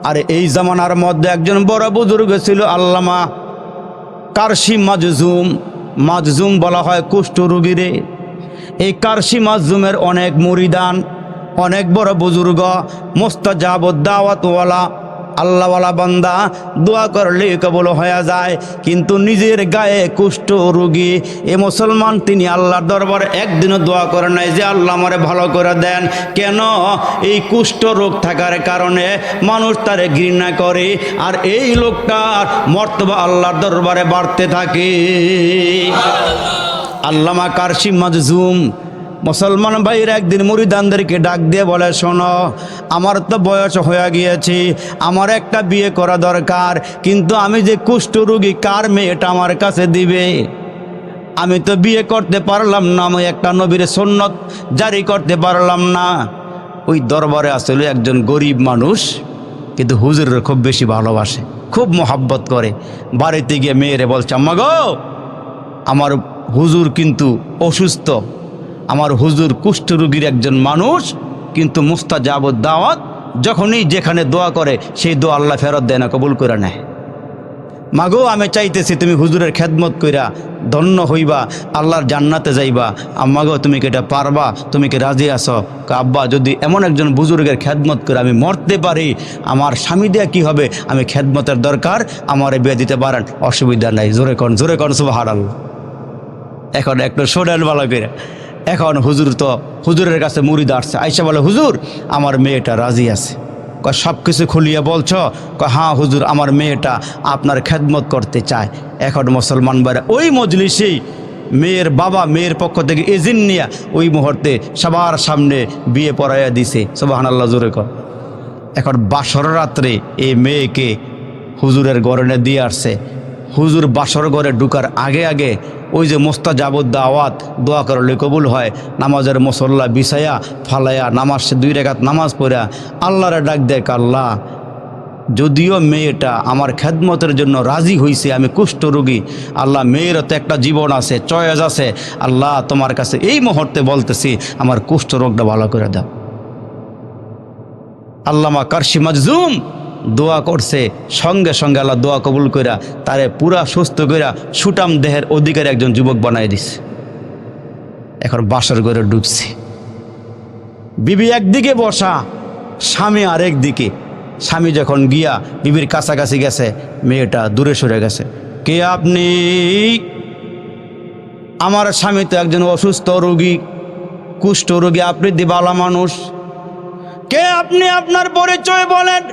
আর এই জামানার মধ্যে একজন বড় বুজুর্গ ছিল আল্লামা কারশি মাজজুম। মাজজুম বলা হয় কুষ্ঠ রোগীরে। এই কারশি মাজজুমের অনেক মুরিদান, অনেক বড় বুজুর্গ, মুস্তাজাবুদ দাওয়াতওয়ালা আল্লাহওয়ালা বান্দা, দোয়া করলে কবুল হয়ে যায়। কিন্তু নিজের গায়ে কুষ্ঠ রোগী এ মুসলমান, তিনি আল্লাহর দরবারে একদিনও দোয়া করে নাই যে আল্লাহ আমারে ভালো করে দেন। কেন? এই কুষ্ঠ রোগ থাকার কারণে মানুষ তারে ঘৃণা করে, আর এই লোকটার মর্তবা আল্লাহর দরবারে বাড়তে থাকে। আল্লামা কারশি মাজজুম মুসলমান ভাইয়ের একদিন মুরিদানদেরকে ডাক দিয়ে বলে, শোনো, আমার তো বয়স হয়ে গিয়েছে, আমার একটা বিয়ে করা দরকার, কিন্তু আমি যে কুষ্ঠ রোগী, কার মেয়েটা আমার কাছে দিবে? আমি তো বিয়ে করতে পারলাম না, আমি একটা নবীর সুন্নত জারি করতে পারলাম না। ওই দরবারে আসলে একজন গরিব মানুষ, কিন্তু হুজুরের খুব বেশি ভালোবাসে, খুব মোহাব্বত করে। বাড়িতে গিয়ে মেয়েরে বলছে, আম্মা গো, আমার হুজুর কিন্তু অসুস্থ, আমার হুজুর কুষ্ঠরোগীর একজন মানুষ, কিন্তু মুস্তাজাবুদ দাওয়াত, যখনই যেখানে দোয়া করে সেই দোয়া আল্লাহ ফেরত দেয় না, কবুল করে নেয়। মাগো, আমি চাইতেছি তুমি হুজুরের খেদমত কইরা ধন্য হইবা, আল্লাহর জান্নাতে যাইবা। আম্মাগো, তুমি কি এটা পারবা? তুমি কি রাজি আছো? আব্বা, যদি এমন একজন বুজুর্গের খেদমত করে আমি মরতে পারি, আমার স্বামী দেয়া কি হবে? আমি খেদমতের দরকার, আমারে বিয়ে দিতে পারেন, অসুবিধা নাই। জোরে কন সুবহানাল্লাহ। এখন একটু শোনেন ভালো করে। এখন হুজুরের কাছে মুরিদ আসছে, আইসা বলে, হুজুর, আমার মেয়েটা রাজি আছে। সব কিছু খুলিয়ে বলছ? হ্যাঁ হুজুর, আমার মেয়েটা আপনার খেদমত করতে চায়। এখন মুসলমান ভাইরা ওই মজলিসেই মেয়ের বাবা মেয়ের পক্ষ থেকে এজেন্ট নিয়ে ওই মুহূর্তে সবার সামনে বিয়ে পড়াইয়া দিছে। সুবহানাল্লাহ, জোরে কর। এখন বাসর রাত্রে এই মেয়েকে হুজুরের ঘরে দিয়ে আসছে। হুজুর বাসর ঘরে ঢুকার আগে আগে ওই যে মুস্তাজাবুদ দাওয়াত, দোয়া করলে কবুল হয়, নামাজের মুসল্লা বিছায়া ফালাইয়া নামাজ 2 রাকাত নামাজ পড়া আল্লাহরে ডাক দেখ, আল্লাহ, যদিও মেয়েটা আমার খেদমতের জন্য রাজি হইছে, আমি কুষ্ঠ রোগী, আল্লাহ, মেয়েরও তো একটা জীবন আছে, চয়েস আছে, আল্লাহ তোমার কাছে এই মুহূর্তে বলতেছি, আমার কুষ্ঠ রোগটা ভালো করে দাও। আল্লামা কারশি মাজজুম দোয়া করছে, সঙ্গে সঙ্গে আল্লাহ দোয়া কবুল কইরা তারে পুরা সুস্থ কইরা সুটাম দেহের অধিকারী একজন যুবক বানাই দিছে। এখন বাসর ঘরে ঢুকছে, বিবি একদিকে বসা, স্বামী আরেক দিকে। স্বামী যখন গিয়া বিবির কাছাকাছি গেছে, মেয়েটা দূরে সরে গেছে। কে আপনি? আমার স্বামী তো একজন অসুস্থ রোগী, কুষ্ঠ রোগী, আপনি দিবালা মানুষ। কে আপনি? আপনার পরিচয় বলেন।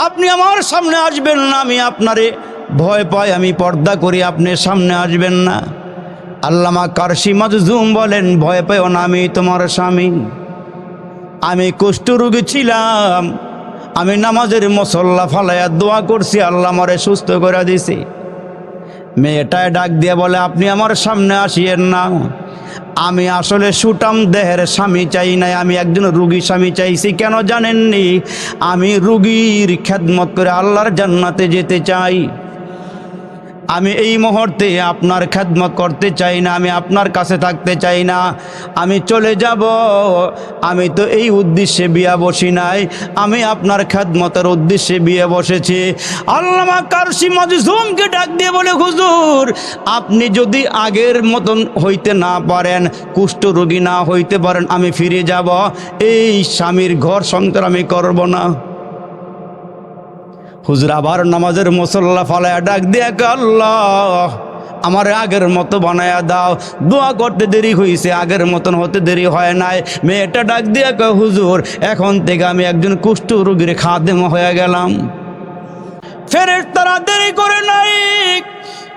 আপনি আমার সামনে আসবেন না, আমি আপনারে ভয় পাই, আমি পর্দা করি, আপনি সামনে আসবেন না। আল্লামা কারশি মাজজুম বলেন, ভয় পাইও না, আমি তোমার স্বামী। আমি কুষ্ঠ রোগী ছিলাম, আমি নামাজের মুসল্লা ফালাইয়া দোয়া করছি, আল্লাহ আমারে সুস্থ করে দিছি। মেয়েটায় ডাক দিয়ে বলে, আপনি আমার সামনে আসিয়েন না, আমি আসলে সুটাম দেহের স্বামী চাই নাই, আমি একজন রুগী স্বামী চাইছি। কেন জানেননি? আমি রুগীর খেদমত করে আল্লাহর জান্নাতে যেতে চাই। আমি এই মুহূর্তে আপনার খেদমত করতে চাই না, আমি আপনার কাছে থাকতে চাই না, আমি চলে যাব। আমি তো এই উদ্দেশ্যে বিয়া বসি নাই, আমি আপনার খেদমতের উদ্দেশ্যে বিয়ে বসেছি। আল্লামা কারশি মাজজুমকে ডাক দিয়ে বলে, হুজুর, আপনি যদি আগের মতন হইতে না পারেন, কুষ্ঠ রোগী না হইতে পারেন, আমি ফিরে যাব, এই স্বামীর ঘর সংসার আমি করব না। হুজুর আবার নামাজের মুসল্লা ফালায়া ডাক দিয়ে, আল্লাহ, আমার আগের মতো বানায়া দাও। দোয়া করতে দেরি হয়েছে, আগের মতন হতে দেরি হয় নাই। মেয়েটা ডাক দিয়ে কয়, হুজুর, এখন থেকে আমি একজন কুষ্ঠ রোগীর খাদেম হয়ে গেলাম। ফেরেশতারা দেরি করে নাই।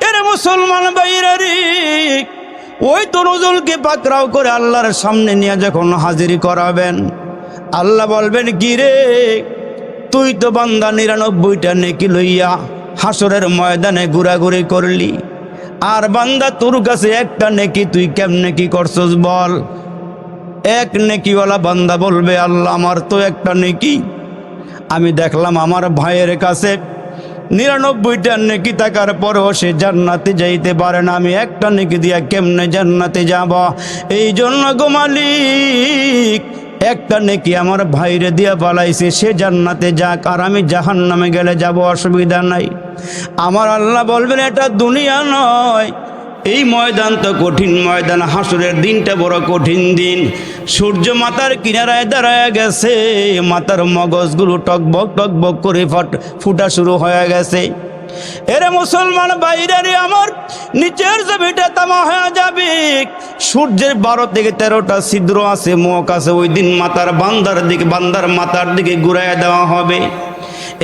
এর মুসলমান ভাইরা রে, ওই তো নজরুলকে পাকড়াও করে আল্লাহর সামনে নিয়ে যখন হাজিরি করাবেন, আল্লাহ বলবেন, কি রে, তুই তো বান্দা 99টা নেকি লইয়া হাসরের ময়দানে ঘোরাঘুরি করলি, আর বান্দা তোর কাছে একটা নেকি, তুই কেমনে কি করছস বল? এক নেকিওয়ালা বান্দা বলবে, আল্লাহ, আমার তো একটা নেকি, আমি দেখলাম আমার ভাইয়ের কাছে 99টা নেকি থাকার পরেও সে জান্নাতে যাইতে পারে না, আমি একটা নেকি দিয়া কেমনে জান্নাতে যাব? এই জন্য গো মালিক, একটা নেকি আমার ভাইরে দিয়া পালাইছে, সে জান্নাতে যাক আর আমি জাহান্নামে গেলে যাব, অসুবিধা নাই। আমার আল্লাহ বলবেন এটা দুনিয়া নয়, এই ময়দান তো কঠিন ময়দান, হাসরের দিনটা বড় কঠিন দিন। সূর্য মাথার কিনারায় দাঁড়ায় গেছে, মাথার মগজগুলো টকবক টকবক করে ফুটা শুরু হয়ে গেছে। এরে মুসলমান বাইরে আমার নিচের জমিটা তামা হয়ে যাবে। সূর্যের 12 থেকে 13টা ছিদ্র আছে, মুখ আছে, ওই দিন মাথার বান্দার মাথার দিকে ঘুরাইয়া দেওয়া হবে।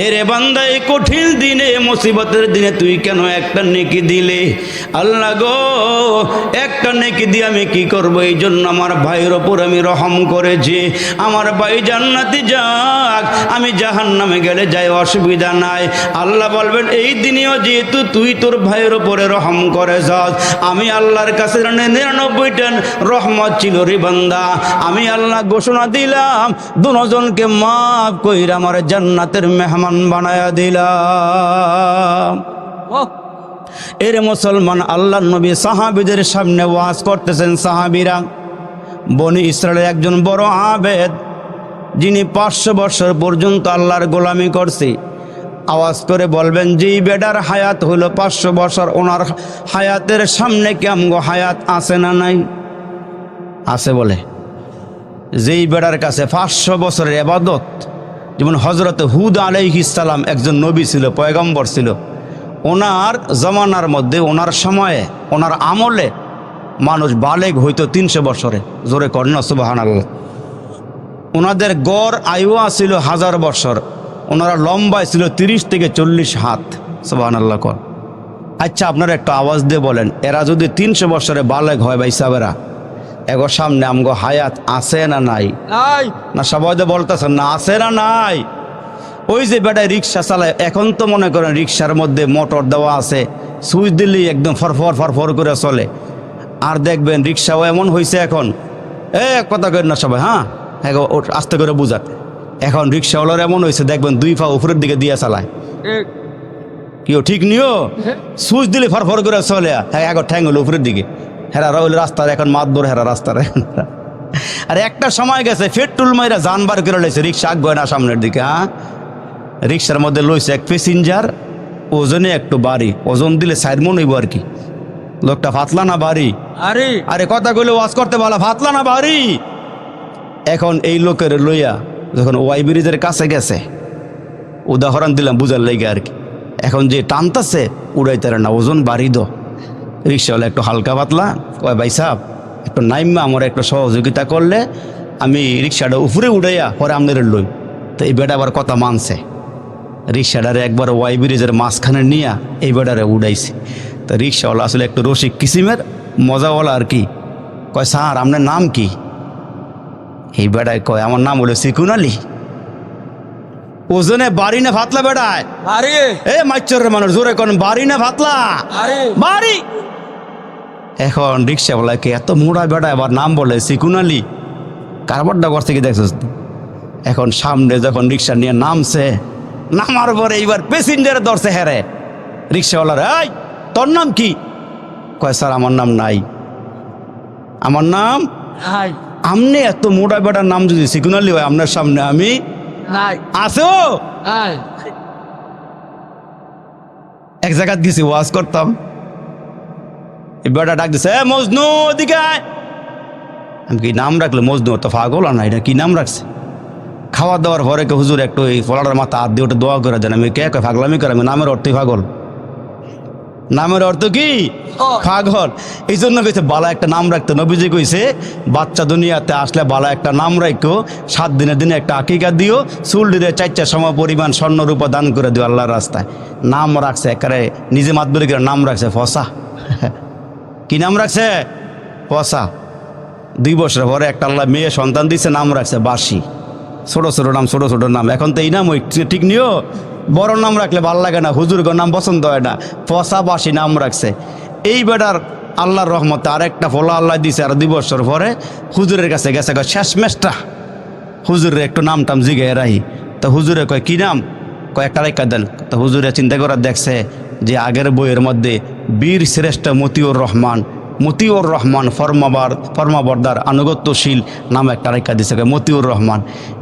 এরে বান্দা, এই কঠিন দিনে মুসিবতের দিনে তুই কেন একটা নেকি দিলে? আল্লাহ গো, একটা নেকি দিয়ে আমি কি করব? এই জন্য আমার ভাইয়ের ওপর আমি রহম করেছি। আমার ভাই জান্নাতে যাক, আমি জাহান্নামে গেলে যাই, অসুবিধা নাই। আল্লাহ বলবেন এই দিনেও যেহেতু তুই তোর ভাইয়ের ওপরে রহম করেছ, আমি আল্লাহর কাছে 99টা রহমত ছিল রে বান্দা, আমি আল্লাহ ঘোষণা দিলাম দুজনকে মাফ কইরা আমার জান্নাতের মেহমান বানায়া দিলাম। এর মুসলমান, আল্লাহর নবী সাহাবীদের সামনে ওয়াজ করতেছেন। সাহাবীরা বনি ইসরায়েলের একজন বড় আবেদ, যিনি 500 বছর পর্যন্ত আল্লাহর গোলামি করছে, আওয়াজ করে বলবেন যেই বেটার হায়াত হলো 500 বছর, ওনার হায়াতের সামনে কি আমগো হায়াত আছে না নাই? আছে বলে। যেই বেটার কাছে 500 বছরের ইবাদত, যেমন হযরত হুদ আলাইহিস সালাম একজন নবী ছিল, পয়গম্বর ছিল, ওনার জমানার মধ্যে, ওনার সময়ে, ওনার আমলে মানুষ বালেগ হইতো 300 বছরে। জোরে করেন না সুবহানাল্লাহ। ওনাদের গড় আয়ু ছিল 1000 বছর, ওনারা লম্বায় ছিল 30 থেকে 40 হাত। সুবহানাল্লাহ কর। আচ্ছা, আপনারা একটা আওয়াজ দিয়ে বলেন, এরা যদি 300 বছরে বালেগ হয় ভাই সাহেবেরা, এগোর সামনে আমগো হায়াত আছে না নাই? না সবাই তো বলতেছেন না আছে না নাই? ওই যে বেটায় রিক্সা চালায়, এখন তো মনে করেন রিক্সার মধ্যে মোটর দেওয়া আছে, সুইচ দিলেই একদম ফরফর ফরফর করে চলে। আর দেখবেন রিক্সাও এমন হয়েছে এখন, কথা করেন না সবাই, হ্যাঁ আস্তে করে বুঝান। এখন রিক্সাওয়ালার এমন হয়েছে, দেখবেন 2 পা উপরের দিকে দিয়ে চালায়। কেউ ঠিক নিও, সুইচ দিলে ফরফর করে চলে, হ্যাঁ এখন ঠ্যাং হলো উপরের দিকে, হেরা রইল রাস্তার, এখন মাতবর হেরা রাস্তার। আর একটা সময় গেছে পেট্রোল মাইরা জানবার করে লইছে, রিক্সা আগে না সামনের দিকে। হ্যাঁ, রিক্সার মধ্যে লইছে এক প্যাসেঞ্জার, ওজনে একটু বাড়ি, ওজন দিলে 4 মণ হইব আর কি। লোকটা ফাতলা না বাড়ি? আরে কথা কইলে ওয়াজ করতে বলা, ফাতলা না বাড়ি? এখন এই লোকের লইয়া যখন ওয়াই ব্রিজের কাছে গেছে, উদাহরণ দিলাম বুঝার লেগে আর কি, এখন যে টানতাছে উড়াইতারে না, ওজন বাড়ি দো। রিক্সাওয়ালা একটু হালকা পাতলা কয়, ভাই সাহেব একটু নাইমা আমার একটু সহযোগিতা করলে আমি রিক্সাটা উপরে উড়াইয়া পরে আপনাদের লই। তো এই বেটা আবার কথা মানছে, রিক্সাটারে একবার ওয়াই ব্রিজের মাঝখানে নিয়ে এই বেটারে উড়াইছে। তো রিক্সাওয়ালা আসলে একটু রসিক কিসিমের মজাওয়ালা আর কি, কয় স্যার আপনার নাম কি? এই বেটায় কয় আমার নাম হলো সিকুন আলী। ওজনে বাড়ি না ফাতলা বেটায়? মাইচরের মানুষ জোরে কোন বাড়ি না ফাতলা? বাড়ি। এখন রিক্সাওয়ালাকে এত মোড়া বেটা আবার নাম বলে সিকুন আলী, কারবারটা করছে কি দেখছিস? এখন সামনে যখন রিক্সা নিয়ে নামছে, নামার পরে এইবার প্যাসেঞ্জার ধরছে হেরে রিক্সাওয়ালার, এই তোর নাম কি? কয় স্যার আমার নাম নাই। আমার নাম আমনে এত মোটা বেটার নাম যদি সিকুন আলী হয়, আপনার সামনে আমি আছো? এক জায়গায় গেছি ওয়াজ করতাম, এই বেটা ডাক দিছে, মজনু ওদিকে আয়। আমি কি নাম রাখলে মজনু? তো পাগল না, এটা কি নাম রাখছে? খাওয়া দাওয়ার পরে কে হুজুর একটু এই ফলাটার মাথা হাত দিয়ে ওটা দোয়া করে দেন। আমি কে পাগলামি করে? আমি নামের অর্থই পাগল। নামের অর্থ কি? পাগল। এই জন্য কইছে বালা একটা নাম রাখতে। নবীজি কইছে বাচ্চা দুনিয়াতে আসলে বালা একটা নাম রাখো, 7 দিনের দিনে একটা আকিকা দিও, চুল দিয়ে 4টা সম পরিমাণ স্বর্ণ রূপা দান করে দিও আল্লাহর রাস্তায়। নাম রাখছে একেবারে নিজে মাতবরি করে নাম রাখছে ফসা। কি নাম রাখছে? ফসা। 2 বছর পরে একটা আল্লাহ মেয়ে সন্তান দিচ্ছে, নাম রাখছে বাসি। ছোট ছোট নাম, ছোট ছোট নাম। এখন তো এই নাম ওই ঠিক নিও, বড় নাম রাখলে ভাল লাগে না, হুজুরগর নাম পছন্দ হয় না, ফসা বাসি নাম রাখছে। এই বেটার আল্লাহর রহমতে আর একটা ফলা আল্লাহ দিছে, আর 2 বছর পরে হুজুরের কাছে গেছে, শেষ মেশটা হুজুরের একটু নাম টাম জিগে রাহি। তো হুজুরে কয় কি নাম? কয় একটা রেখা দেন। তো হুজুরে চিন্তা করার দেখছে যে আগের বইয়ের মধ্যে বীর শ্রেষ্ঠ মতিউর রহমান মতিউর রহমান ফরমাবরদার আনুগত্যশীল নাম একটা রেখা দিছে মতিউর রহমান।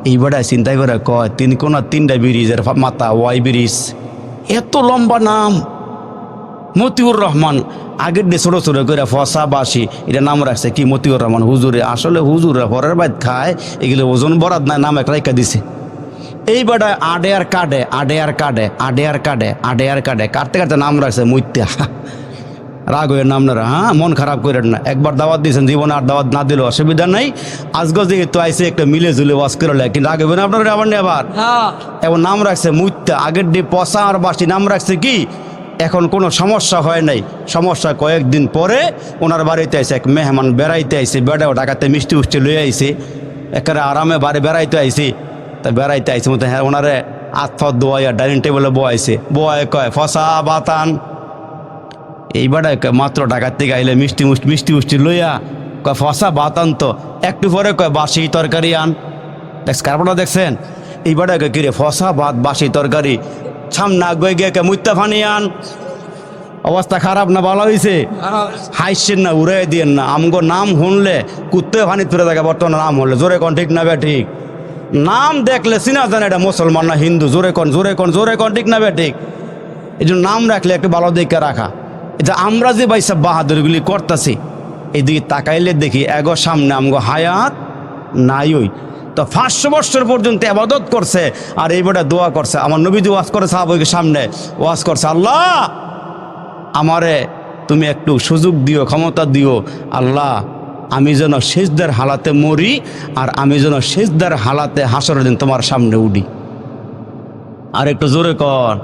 এই বেড়ায় চিন্তাই করে কয় তিন কোনা তিনটা ব্রিজের মাথা ওয়াই ব্রিজ, এত লম্বা নাম মতিউর রহমান। আগের দিয়ে ছোটো ছোটো করে ফসা বাসি এটা নাম রাখছে কি মতিউর রহমান। হুজুরে আসলে হুজুরে পরের বাইত খায়, এগুলো ওজন বরাদ নাই, নাম একটা রেখা দিছে। এই বেড়ায় আডে আর কাটে কাটতে কাটতে নাম রাখছে মুইত্যা। রাগ হয়ে নাম না, হ্যাঁ মন খারাপ করেন না, একবার দাওয়াত দিয়েছেন, জীবনে আর দাওয়াত না দিলেও অসুবিধা নাই। আজকে যেহেতু আইসে একটা মিলে ঝুলে ওয়াজ করে, কিন্তু রাগ হবে না আপনার আবার নিয়ে আবার এবার নাম রাখছে মুইত্যা। আগের দিয়ে পচা আর বাসি নাম রাখছে কি, এখন কোনো সমস্যা হয় নাই। সমস্যা কয়েকদিন পরে ওনার বাড়িতে আইসে এক মেহমান বেড়াইতে আইসে, বেড়াও ঢাকাতে মিষ্টি উষ্টি লয়ে আইসে, একেবারে আরামে বাড়ি বেড়াইতে আইসি। তা বেড়াইতে আইসে মতো হ্যাঁ ওনারে আতফত দোয়াইয়া ডাইনিং টেবিলে বয়াইছে, বয় কয় ফসা বাতান। এই বেড়ায় কয় মাত্র ঢাকার থেকে আইলে মিষ্টি উষ্টি লইয়া কয় ফসা বাতান, তো একটু পরে কয় বাসি তরকারি আন। কারণটা দেখছেন, এই বেড়ায় কয় কিরে ফসা ভাত বাসি তরকারি, সামনে আগে গিয়ে কে মুইত্যা ফানি আন। অবস্থা খারাপ না ভালো হয়েছে? হাইছেন না, উড়াই দিয়েন না। আমগো নাম শুনলে কুত্তে ফানি তুলে থাকে বর্তমানে নাম হলে, জোরে কোন ঠিক না বে ঠিক? নাম দেখলে চিনা জানে এটা মুসলমান না হিন্দু, জোরে কোন ঠিক না বে ঠিক? এই জন্য নাম রাখলে একটু ভালো দিকে রাখা। এটা আমরা যে ভাই সব বাহাদুরগুলি করতেছি, এদিকে তাকাইলে দেখি এগো সামনে আমগো হায়াত নাই। ওই তো 500 বছর পর্যন্ত আবাদত করছে, আর এইবারে দোয়া করছে। আমার নবীজি ওয়াজ করে সাহাবাদের সামনে ওয়াজ করছে, আল্লাহ আমারে তুমি একটু সুযোগ দিও, ক্ষমতা দিও আল্লাহ, আমি যেন সেজদার হালাতে মরি, আর আমি যেন সেজদার হালাতে হাসরের দিন তোমার সামনে উঠি। আর একটু জোরে কর।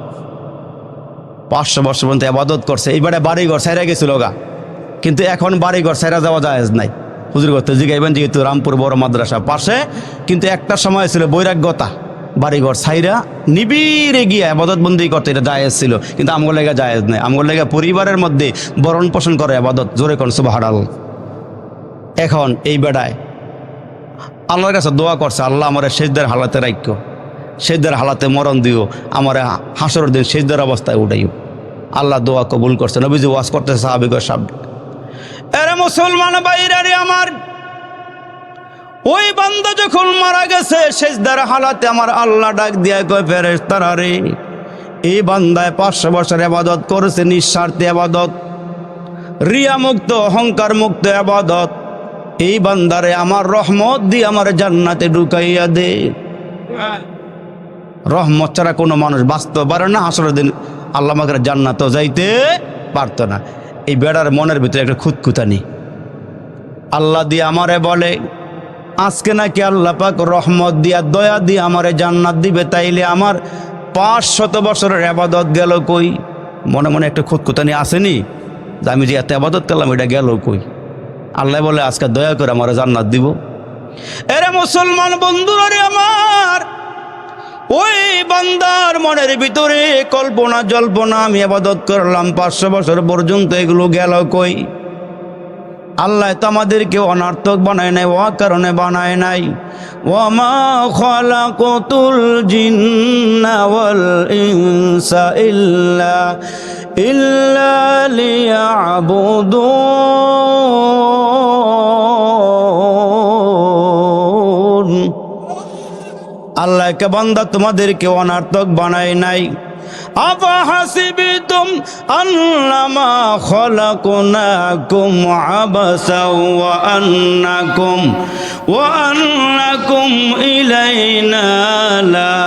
500 বছর পর্যন্ত আবাদত করছে, এইবারে বাড়িঘর সাইরা গেছিল গা, কিন্তু এখন বাড়িঘর সাইরা যাওয়া জায়েজ নাই। হুজুর করতে জিগাইবেন, যেহেতু রামপুর বড় মাদ্রাসা পাশে, কিন্তু একটা সময় ছিল বৈরাগ্যতা, বাড়িঘর সাইরা নিবিড়ে গিয়ে আবাদত বন্দি করতে এটা জায়েজ ছিল, কিন্তু আমগো লেগে জায়েজ নাই। আমগো লেগে পরিবারের মধ্যে বরণ পোষণ করে আবাদত, জোরে কোন সুবহানাল্লাহ। এখন এই বেড়ায় আল্লাহর কাছে দোয়া করছে, আল্লাহ আমার সেজদার হালাতে রাখো, সেজদার হালাতে মরণ দিও, আমার হাসরের দিন সেজদার অবস্থায় উঠাইও। আল্লাহ দোয়া কবুল করছে। নবীজি ওয়াজ করতেছে সাহাবীদের সামনে, এরে মুসলমান ভাইরা রে আমার, ওই বান্দা যখন মারা গেছে সেজদার হালাতে আমার আল্লাহ ডাক দিয়া কয়, ফেরেশতারা রে, এই বান্দায় 500 বছর ইবাদত করেছে, নিঃস্বার্থে ইবাদত, রিয়া মুক্ত অহংকার মুক্ত ইবাদত, এই বান্দারে আমার রহমত দিয়ে আমার জান্নাতে ঢুকাইয়া দে। রহমত ছাড়া কোনো মানুষ বাঁচতে পারে না, হাসরের দিন আল্লাহ আমাকে জান্নাতও যাইতে পারত না। এই বেড়ার মনের ভিতরে একটা খুঁতখুঁতানি। আল্লাহ দিয়ে আমারে বলে, আজকে নাকি আল্লাহ পাক রহমত দিয়া দয়া দিয়ে আমারে জান্নাত দিবে, তাইলে আমার 500 বছরের ইবাদত গেল কই? মনে মনে একটা খুঁতখুঁতানি আসেনি যে আমি যে এত ইবাদত করলাম এটা গেল কই? আল্লাহ বলে আজকে দয়া করে আমারে জান্নাত দিব। এরে মুসলমান বন্ধুরা রে আমার, ওই বান্দার মনের ভিতরে কল্পনা জল্পনা, আমি ইবাদত করলাম 500 বছর পর্যন্ত, এগুলো গেল কই? আল্লাহ তো আমাদেরকে অনার্থক বানায় নাই, ও কারণে বানায় নাই। ওয়ামা খালাকাতুল জিন্না ওয়াল ইনসা ইল্লা লিয়াবুদুন। আল্লাহকে বান্দা তোমাদেরকে অনার্থক বানায় নাই। আফা হাসিবিতুম আন্নামা খালাকনাকুম আবাসা ওয়া আন্নাকুম ইলাইনা লা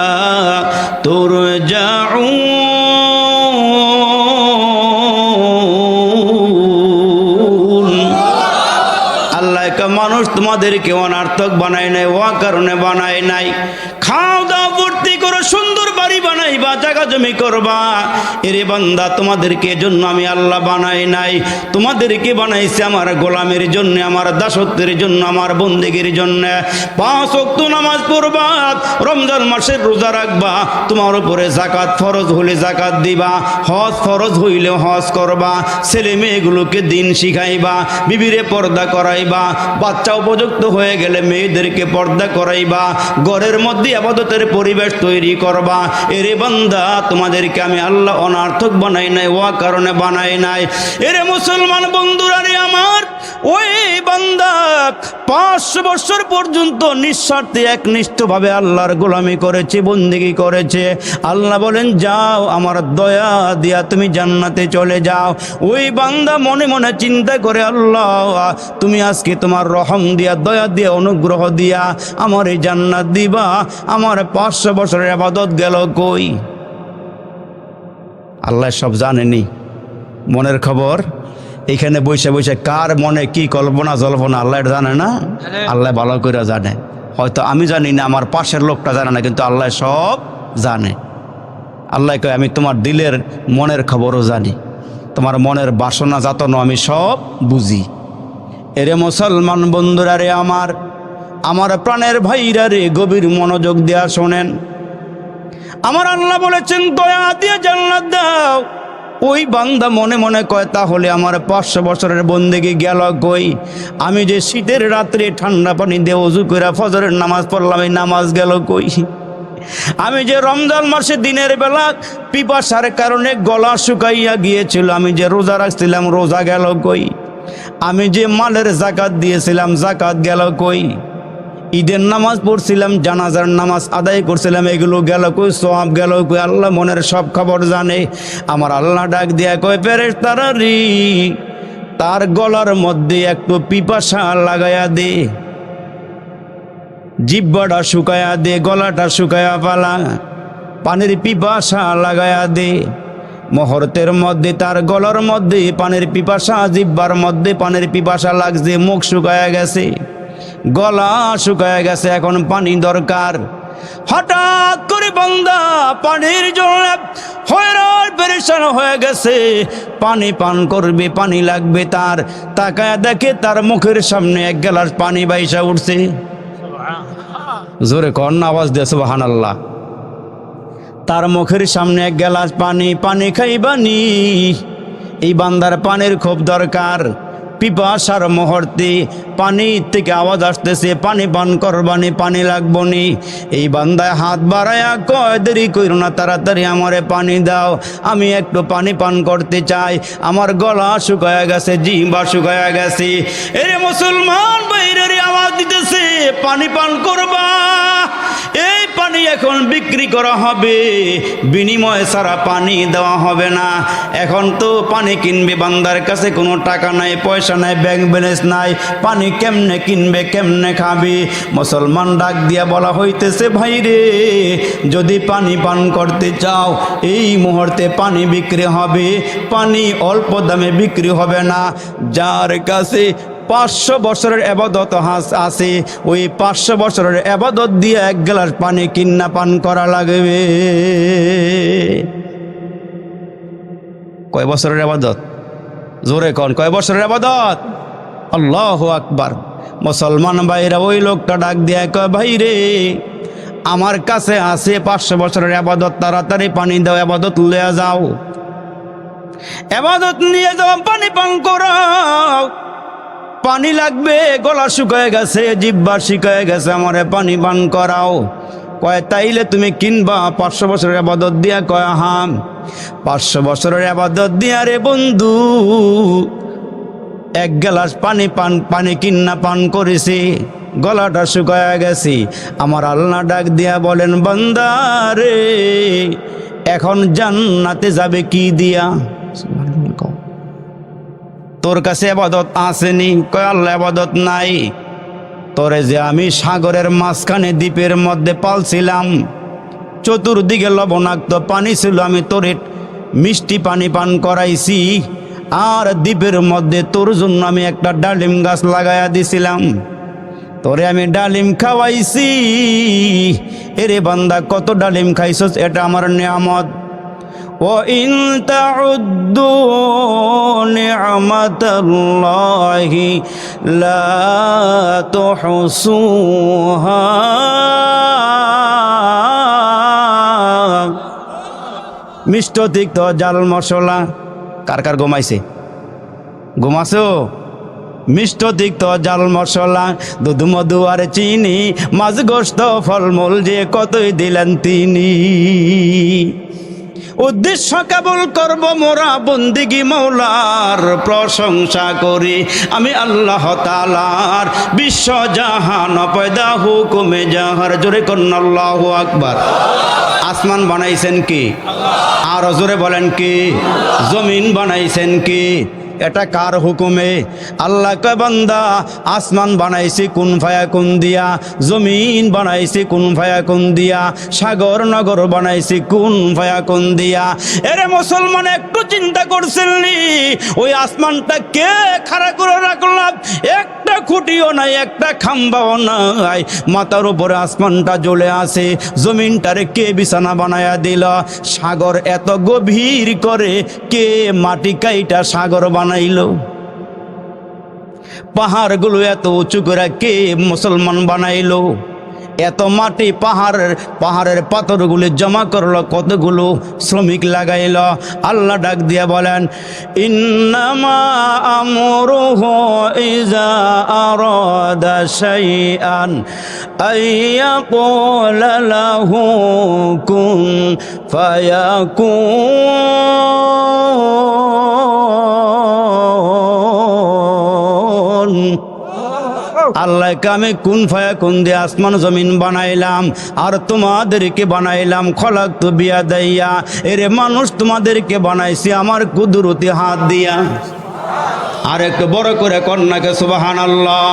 তুরজাউন। আল্লাহকে মানুষ তোমাদেরকে অনার্থক বানায় নাই, ও কারণে বানায় নাই। খাও দাও ভর্তি করো, সুন্দর বাড়ি বানাইবা, জায়গা জমি করবা। এরে বান্দা তোমাদেরকে জন্য আমি আল্লাহ বানাই নাই, তোমাদেরকে বানাইছে আমার গোলামের জন্য, আমার দাসত্বের জন্য, আমার বন্দেগীর জন্য। 5 ওয়াক্ত নামাজ পড়বা, রমজান মাসের রোজা রাখবা, তোমার উপরে যাকাত ফরজ হলে যাকাত দিবা, হজ ফরজ হইলে হজ করবা, ছেলে মেয়েগুলোকে দিন শিখাইবা, বিবিরে পর্দা করাইবা, বাচ্চা উপযুক্ত হয়ে গেলে মেয়েদেরকে পর্দা করাইবা, ঘরের মধ্যে ইবাদতের পরিবেশ তৈরি করবা। এরে বান্দা তোমাদেরকে আমি আল্লাহ অনার্থক বানাই নাই, ও কারণে বানাই নাই। এরে মুসলমান বন্ধুরা রে আমার, ওই বান্দা 500 বছর পর্যন্ত নিঃস্বার্থে একনিষ্ঠভাবে আল্লাহর গোলামি করেছে, বন্দেগী করেছে। আল্লাহ বলেন যাও আমার দয়া দিয়া তুমি জান্নাতে চলে যাও। ওই বান্দা মনে মনে চিন্তা করে, আল্লাহ তুমি আজকে তোমার রহম দিয়া, দয়া দিয়া, অনুগ্রহ দিয়া আমার এই জান্নাত দিবা, আমার 500 বছরের ইবাদত গেল কই? আল্লাহ সব জানেনি, মনের খবর। এখানে বসে বসে কার মনে কি কল্পনা জল্পনা আল্লাহ জানে না? আল্লাহ ভালো করে জানে। হয়তো আমি জানি না, আমার পাশের লোকটা জানে না, কিন্তু আল্লাহ সব জানে। আল্লাহ কয় আমি তোমার দিলের মনের খবরও জানি, তোমার মনের বাসনা যাতনা আমি সব বুঝি। এরে মুসলমান বন্ধুরা রে আমার, আমার প্রাণের ভাইরা রে, গভীর মনোযোগ দেয়া শোনেন। আমার আল্লাহ বলেছেন দয়া দিয়ে জান্নাত দাও। ওই বান্দা মনে মনে কয় তাহলে আমার 500 বছরের বন্দেগী গেল কই? আমি যে শীতের রাত্রে ঠান্ডা পানি দিয়ে ওযু করে ফজরের নামাজ পড়লাম, এই নামাজ গেল কই? আমি যে রমজান মাসে দিনের বেলা পিপাসার কারণে গলা শুকাইয়া গিয়েছিল, আমি যে রোজা রাখছিলাম, রোজা গেল কই? আমি যে মালের যাকাত দিয়েছিলাম, যাকাত গেল কই? ঈদের নামাজ পড়ছিলাম, জানাজার নামাজ আদায় করছিলাম, এগুলো গেল কই? সওয়াব গেল কই? আল্লাহ মনের সব খবর জানে। আমার আল্লাহ ডাক দিয়া কয় ফেরেশতারা রে, তার গলার মধ্যে একটু পিপাসা লাগায়া দে, জিহ্বাটা শুকায়া দে, গলাটা শুকায়া পালা, পানির পিপাসা লাগায়া দে। মুহূর্তের মধ্যে তার গলার মধ্যে পানির পিপাসা, জিহ্বার মধ্যে পানির পিপাসা লাগছে, মুখ শুকায়া গেছে, গলা শুকায়া গেছে, এখন পানি দরকার। হঠাৎ করে বান্দা পানির জন্য হয়রান পেরেশান হয়ে গেছে, পানি পান করবে, পানি লাগবে তার। তাকায় দেখে তার মুখের সামনে 1 গ্লাস পানি বাইসা উঠছে। জোরে কর না, আওয়াজ দিয়ে সুবহানাল্লাহ। তার মুখের সামনে 1 গ্লাস পানি, পানি খাইবানি। এই বান্দার পানির খুব দরকার। পিপাসার মুহূর্তে পানি থেকে আওয়াজ আসতেছে, পানি পান করবানি, পানি লাগবনি। এই বান্দায় হাত বাড়ায়া কয় দেরি কইরো না, তাড়াতাড়ি আমারে পানি দাও, আমি একটু পানি পান করতে চাই, আমার গলা শুকায়া গেছে, জিহ্বা শুকায়া গেছে। এরে মুসলমান বাইরে আওয়াজ দিতেছে পানি পান করবা। এই পানি এখন বিক্রি করা হবে, বিনিময়ে ছাড়া পানি দেওয়া হবে না। এখন তো পানি কিনবে, বান্দার কাছে কোনো টাকা নাই, পয়সা নাই, ব্যাংক ব্যালেন্স নাই, পানি কেমনে কিনবে, কেমনে খাবে? মুসলমান ডাক দিয়া বলা হইতেছে ভাই রে, যদি পানি পান করতে চাও এই মুহূর্তে পানি বিক্রি হবে, পানি অল্প দামে বিক্রি হবে না। যার কাছে 500 বছরের ইবাদত আছে, ওই 500 বছরের ইবাদত দিয়ে 1 গ্লাস পানি কিন্না পান করা লাগবে। কয় বছরের ইবাদত? জোরে কোন, কয় বছরের ইবাদত? আল্লাহু আকবার। মুসলমান ভাইরা ওই লোকটা ডাক দিয়ে কয় ভাই রে, আমার কাছে আছে 500 বছরের ইবাদত, তাড়াতাড়ি পানি দাও, ইবাদত লইয়া যাও, ইবাদত নিয়ে যাও, পানি পান করাও। পানি লাগবে, গলা শুকায় গেছে, জিহ্বা শুকায় গেছে, আমারে পানি পান করাও। কয় তাইলে তুমি কিনবা 500 বছরের ইবাদত দিয়া? কয় হাম, 500 বছরের ইবাদত দিয়া রে বন্ধু 1 গ্লাস পানি কিন্না পান করেছি, গলাটা শুকায় গেছে। আমার আল্লাহ ডাক দিয়া বলেন বান্দা রে, এখন জান্নাতে যাবে কি দিয়া? তোর কাছে ইবাদত আসেনি? কয় আল্লাহ ইবাদত নাই। তোরে যে আমি সাগরের মাঝখানে দ্বীপের মধ্যে পালছিলাম, চতুর্দিকে লবণাক্ত পানি ছিল, আমি তোরে মিষ্টি পানি পান করাইছি, আর দ্বীপের মধ্যে তোর জন্য আমি একটা ডালিম গাছ লাগাইয়া দিছিলাম, তোরে আমি ডালিম খাওয়াইছি। এরে বান্দা কত ডালিম খাইছস, এটা আমার নিয়ামত। وَإِن تَعُدُّوا نِعْمَةَ اللَّهِ لَا تُحْصُوهَا। মিষ্ট তিক্ত জাল মশলা, কার কার ঘুমাইছে? ঘুমাছো? মিষ্ট তিক্ত জাল মশলা দুধ মধু আর চিনি মাছ গোস্ত ফলমূল যে কতই দিলেন তিনি। উদ্দেশ্য কেবল করব মোরা বন্দিগি মৌলার, প্রশংসা করি আমি আল্লাহ তাআলার, বিশ্ব জাহান পয়দা হুকুমে জাহার। জোরে কন্না আল্লাহু আকবার। আসমান বানাইছেন কি? আর জোরে বলেন কি? জমিন বানাইছেন কি? এটা কার হুকুমে? আল্লাহ কয় বান্দা আসমান বানাইছি কুন ফায়াকুন দিয়া, জমিন বানাইছি কুন ফায়াকুন দিয়া, সাগর নগর বানাইছি কুন ফায়াকুন দিয়া। এরে মুসলমান একটু চিন্তা করছিলি ওই আসমানটা কে খাড়া করে রাখলাম? একটা খুঁটিও নাই, একটা খাম্বাও নাই, মাথার উপরে আসমানটা জ্বলে আছে। জমিনটারে কে বিছানা বানায়া দিল? সাগর এত গভীর করে কে মাটি কাইটা সাগর বানাইলো? পাহাড়গুলো এত উঁচু করে কে মুসলমান বানাইলো? এত মাটি পাহাড়ের পাথরগুলি জমা করলো, কতগুলো শ্রমিক লাগাইল? আল্লাহ ডাক দিয়া বলেন ইন্নামা আমরুহু ইযা আরাদা শাইআন আইয়াকুলা লাহু কুন ফায়াকুন। আল্লাহকে আমি কুন ফায়াকুন দিয়ে আসমান জমিন বানাইলাম, আর তোমাদেরকে বানাইলাম খলাকতু বিয়াদাইয়া। এরে মানুষ তোমাদেরকে বানাইছি আমার কুদরতি হাত দিয়া। আর একটু বড় করে কন্যাকে সুবহানাল্লাহ।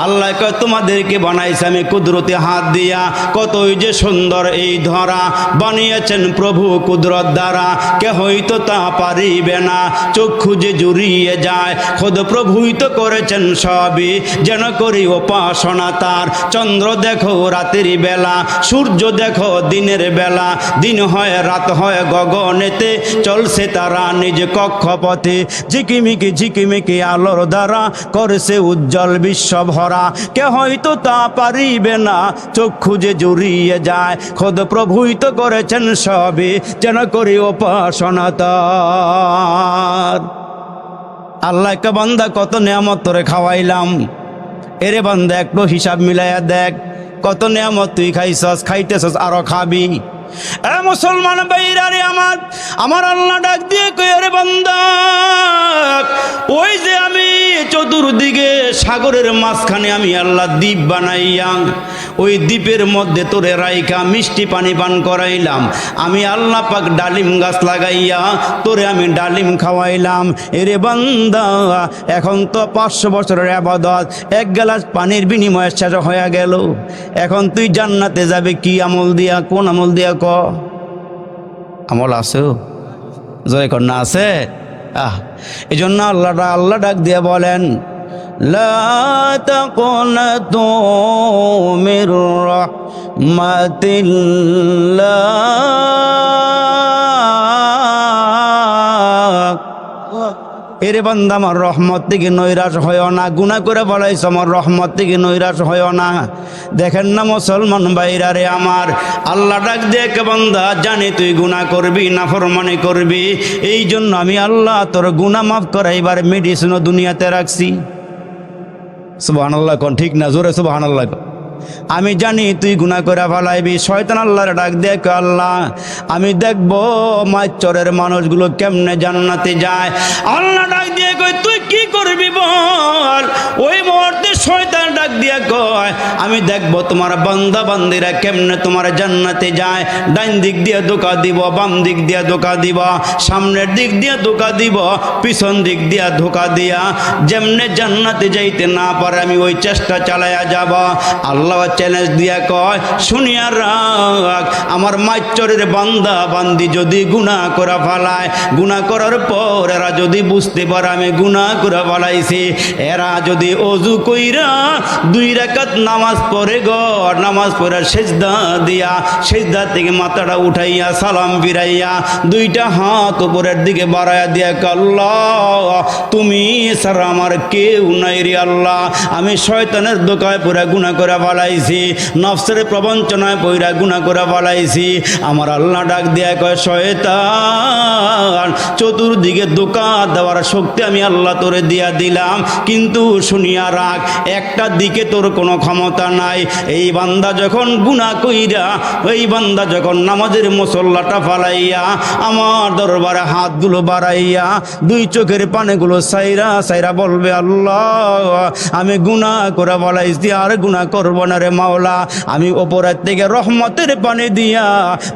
আল্লাহ কয় তোমাদেরকে বানাইছে আমি কুদরতি হাত দিয়া। কতই যে সুন্দর এই ধরা বানিয়েছেন প্রভু কুদরত দ্বারা, কেহই তো তা পারিবে না। চক্ষু যে জুড়িয়ে যায়, খোদ প্রভুই তো করেছেন সবই, যেন করি উপাসনা তার। চন্দ্র দেখো রাতের বেলা, সূর্য দেখো দিনের বেলা, দিন হয় রাত হয় গগনেতে, চলছে তারা নিজ কক্ষপথে। ঝিকিমিকি ঝিকিমিকি আলোর দ্বারা করেছে উজ্জ্বল বিশ্ব ভরা, কে হয়তো তা পারিবে না। চক্ষু যে জুড়িয়ে যায়, খোদ প্রভুই তো করেছেন সবই, যেন করি উপাসনা তার। আল্লাহকে বান্দা কত নিয়ামত তোরে খাওয়াইলাম। এরে বান্দা একটু হিসাব মিলাইয়া দেখ, কত নিয়ামত তুই খাইছস, খাইতেছস, আরো খাবি। এ মুসলমান ভাইরা রে আমার আল্লাহ ডাক দিয়ে কই রে বান্দা, ওই যে আমি চতুর্দিকে সাগরের মাঝখানে আমি আল্লাহ দ্বীপ বানাইয়া, ওই দ্বীপের মধ্যে তোরে রাইখা মিষ্টি পানি পান করাইলাম। আমি আল্লাহ পাক ডালিম গাছ লাগাইয়া তোরে আমি ডালিম খাওয়াইলাম। এরে বান্দা এখন তো 500 বছরের ইবাদত এক গ্লাস পানির বিনিময়ে শেষ হয়ে গেল। এখন তুই জান্নাতে যাবে কি আমল দিয়া? কোন আমল দিয়া ক? আমল আছে? জয় কন্যা আছে? এই জন্য আল্লাহ ডাক দিয়ে বলেন লা তাকুনাতু মির রাহমাতিল্লাহ। এরে বান্দা আমার রহমত থেকে নৈরাশ হয় না। গুনাহ করে বলাইছ, আমার রহমত থেকে নৈরাশ হয় না। দেখেন না মুসলমান ভাইরা রে আমার, আল্লাহ ডাক দিয়ে কে বান্দা জানি তুই গুনাহ করবি, নাফরমানি করবি, এই জন্য আমি আল্লাহ তোর গুনাহ মাফ করাইবার মেডিসিনও দুনিয়াতে রাখছি। সুবহানাল্লাহ কোন ঠিক না? জোরে সুবহানাল্লাহ। আমি জানি তুই গুনাহ করে ফেলাইবি। শয়তান আল্লাহর ডাক দিয়ে কে আল্লাহ আমি দেখবো মাইচরের মানুষগুলো কেমনে জান্নাতে যায়। আল্লাহ ডাক দিয়ে কয় তুই কি করবি বল? ওই মুহূর্তে শয়তান ডাক দিয়ে কয় আমি দেখবো তোমার বান্দা বান্দিরা কেমনে তোমার জান্নাতে যায়। ডাইন দিক দিয়ে ধোঁকা দিব, বাম দিক দিয়ে ধোঁকা দিব, সামনের দিক দিয়ে ধোঁকা দিব, পিছন দিক দিয়ে ধোঁকা দিয়া যেমনে জান্নাতে যাইতে না পারে আমি ওই চেষ্টা চালাইয়া যাব। আল্লাহ চ্যালেঞ্জ দিয়া কয় শুনিয়া রাখ, আমার মাইচরের বান্দা বান্দি যদি গুনাহ করে ফেলায়, গুনাহ করার পর এরা যদি বুঝতে পারে আমি গুনাহ করে ফেলাইছি, এরা যদি ওযু কইরা 2 রাকাত নামাজ পড়ে নামাজ পড়ে সেজদা দিয়া, সেজদা থেকে মাথাটা উঠাইয়া সালাম ফিরাইয়া 2টা হাত উপরের দিকে বাড়াইয়া দিয়া আল্লাহ তুমি ছাড়া আমার কেউ নাই রে আল্লাহ, আমি শয়তানের ধোঁকায় পড়ে গুনাহ করে ফেলাইছি। ফেলাইছি, নফসের প্রবঞ্চনায় পইরা গুনাহ করে ফেলাইছি। আমার আল্লাহ ডাক দিয়া কয়, শয়তান চতুর্দিকে ধোঁকা দেওয়ার শক্তি আমি আল্লাহ তোরে দিয়া দিলাম, কিন্তু শুনিয়া রাখ, একটা দিকে তোর কোনো ক্ষমতা নাই। এই বান্দা যখন গুনাহ কইরা, এই বান্দা যখন নামাজের মুসল্লাটা ফালাইয়া আমার দরবারে হাতগুলো বাড়াইয়া দুই চোখের পানিগুলো সাইরা সাইরা বলবে, আল্লাহ আমি গুনাহ করে ফেলাইছি, আর গুনাহ করব না রে মাওলা, আমি ওপরের থেকে রহমতের পানি দিয়া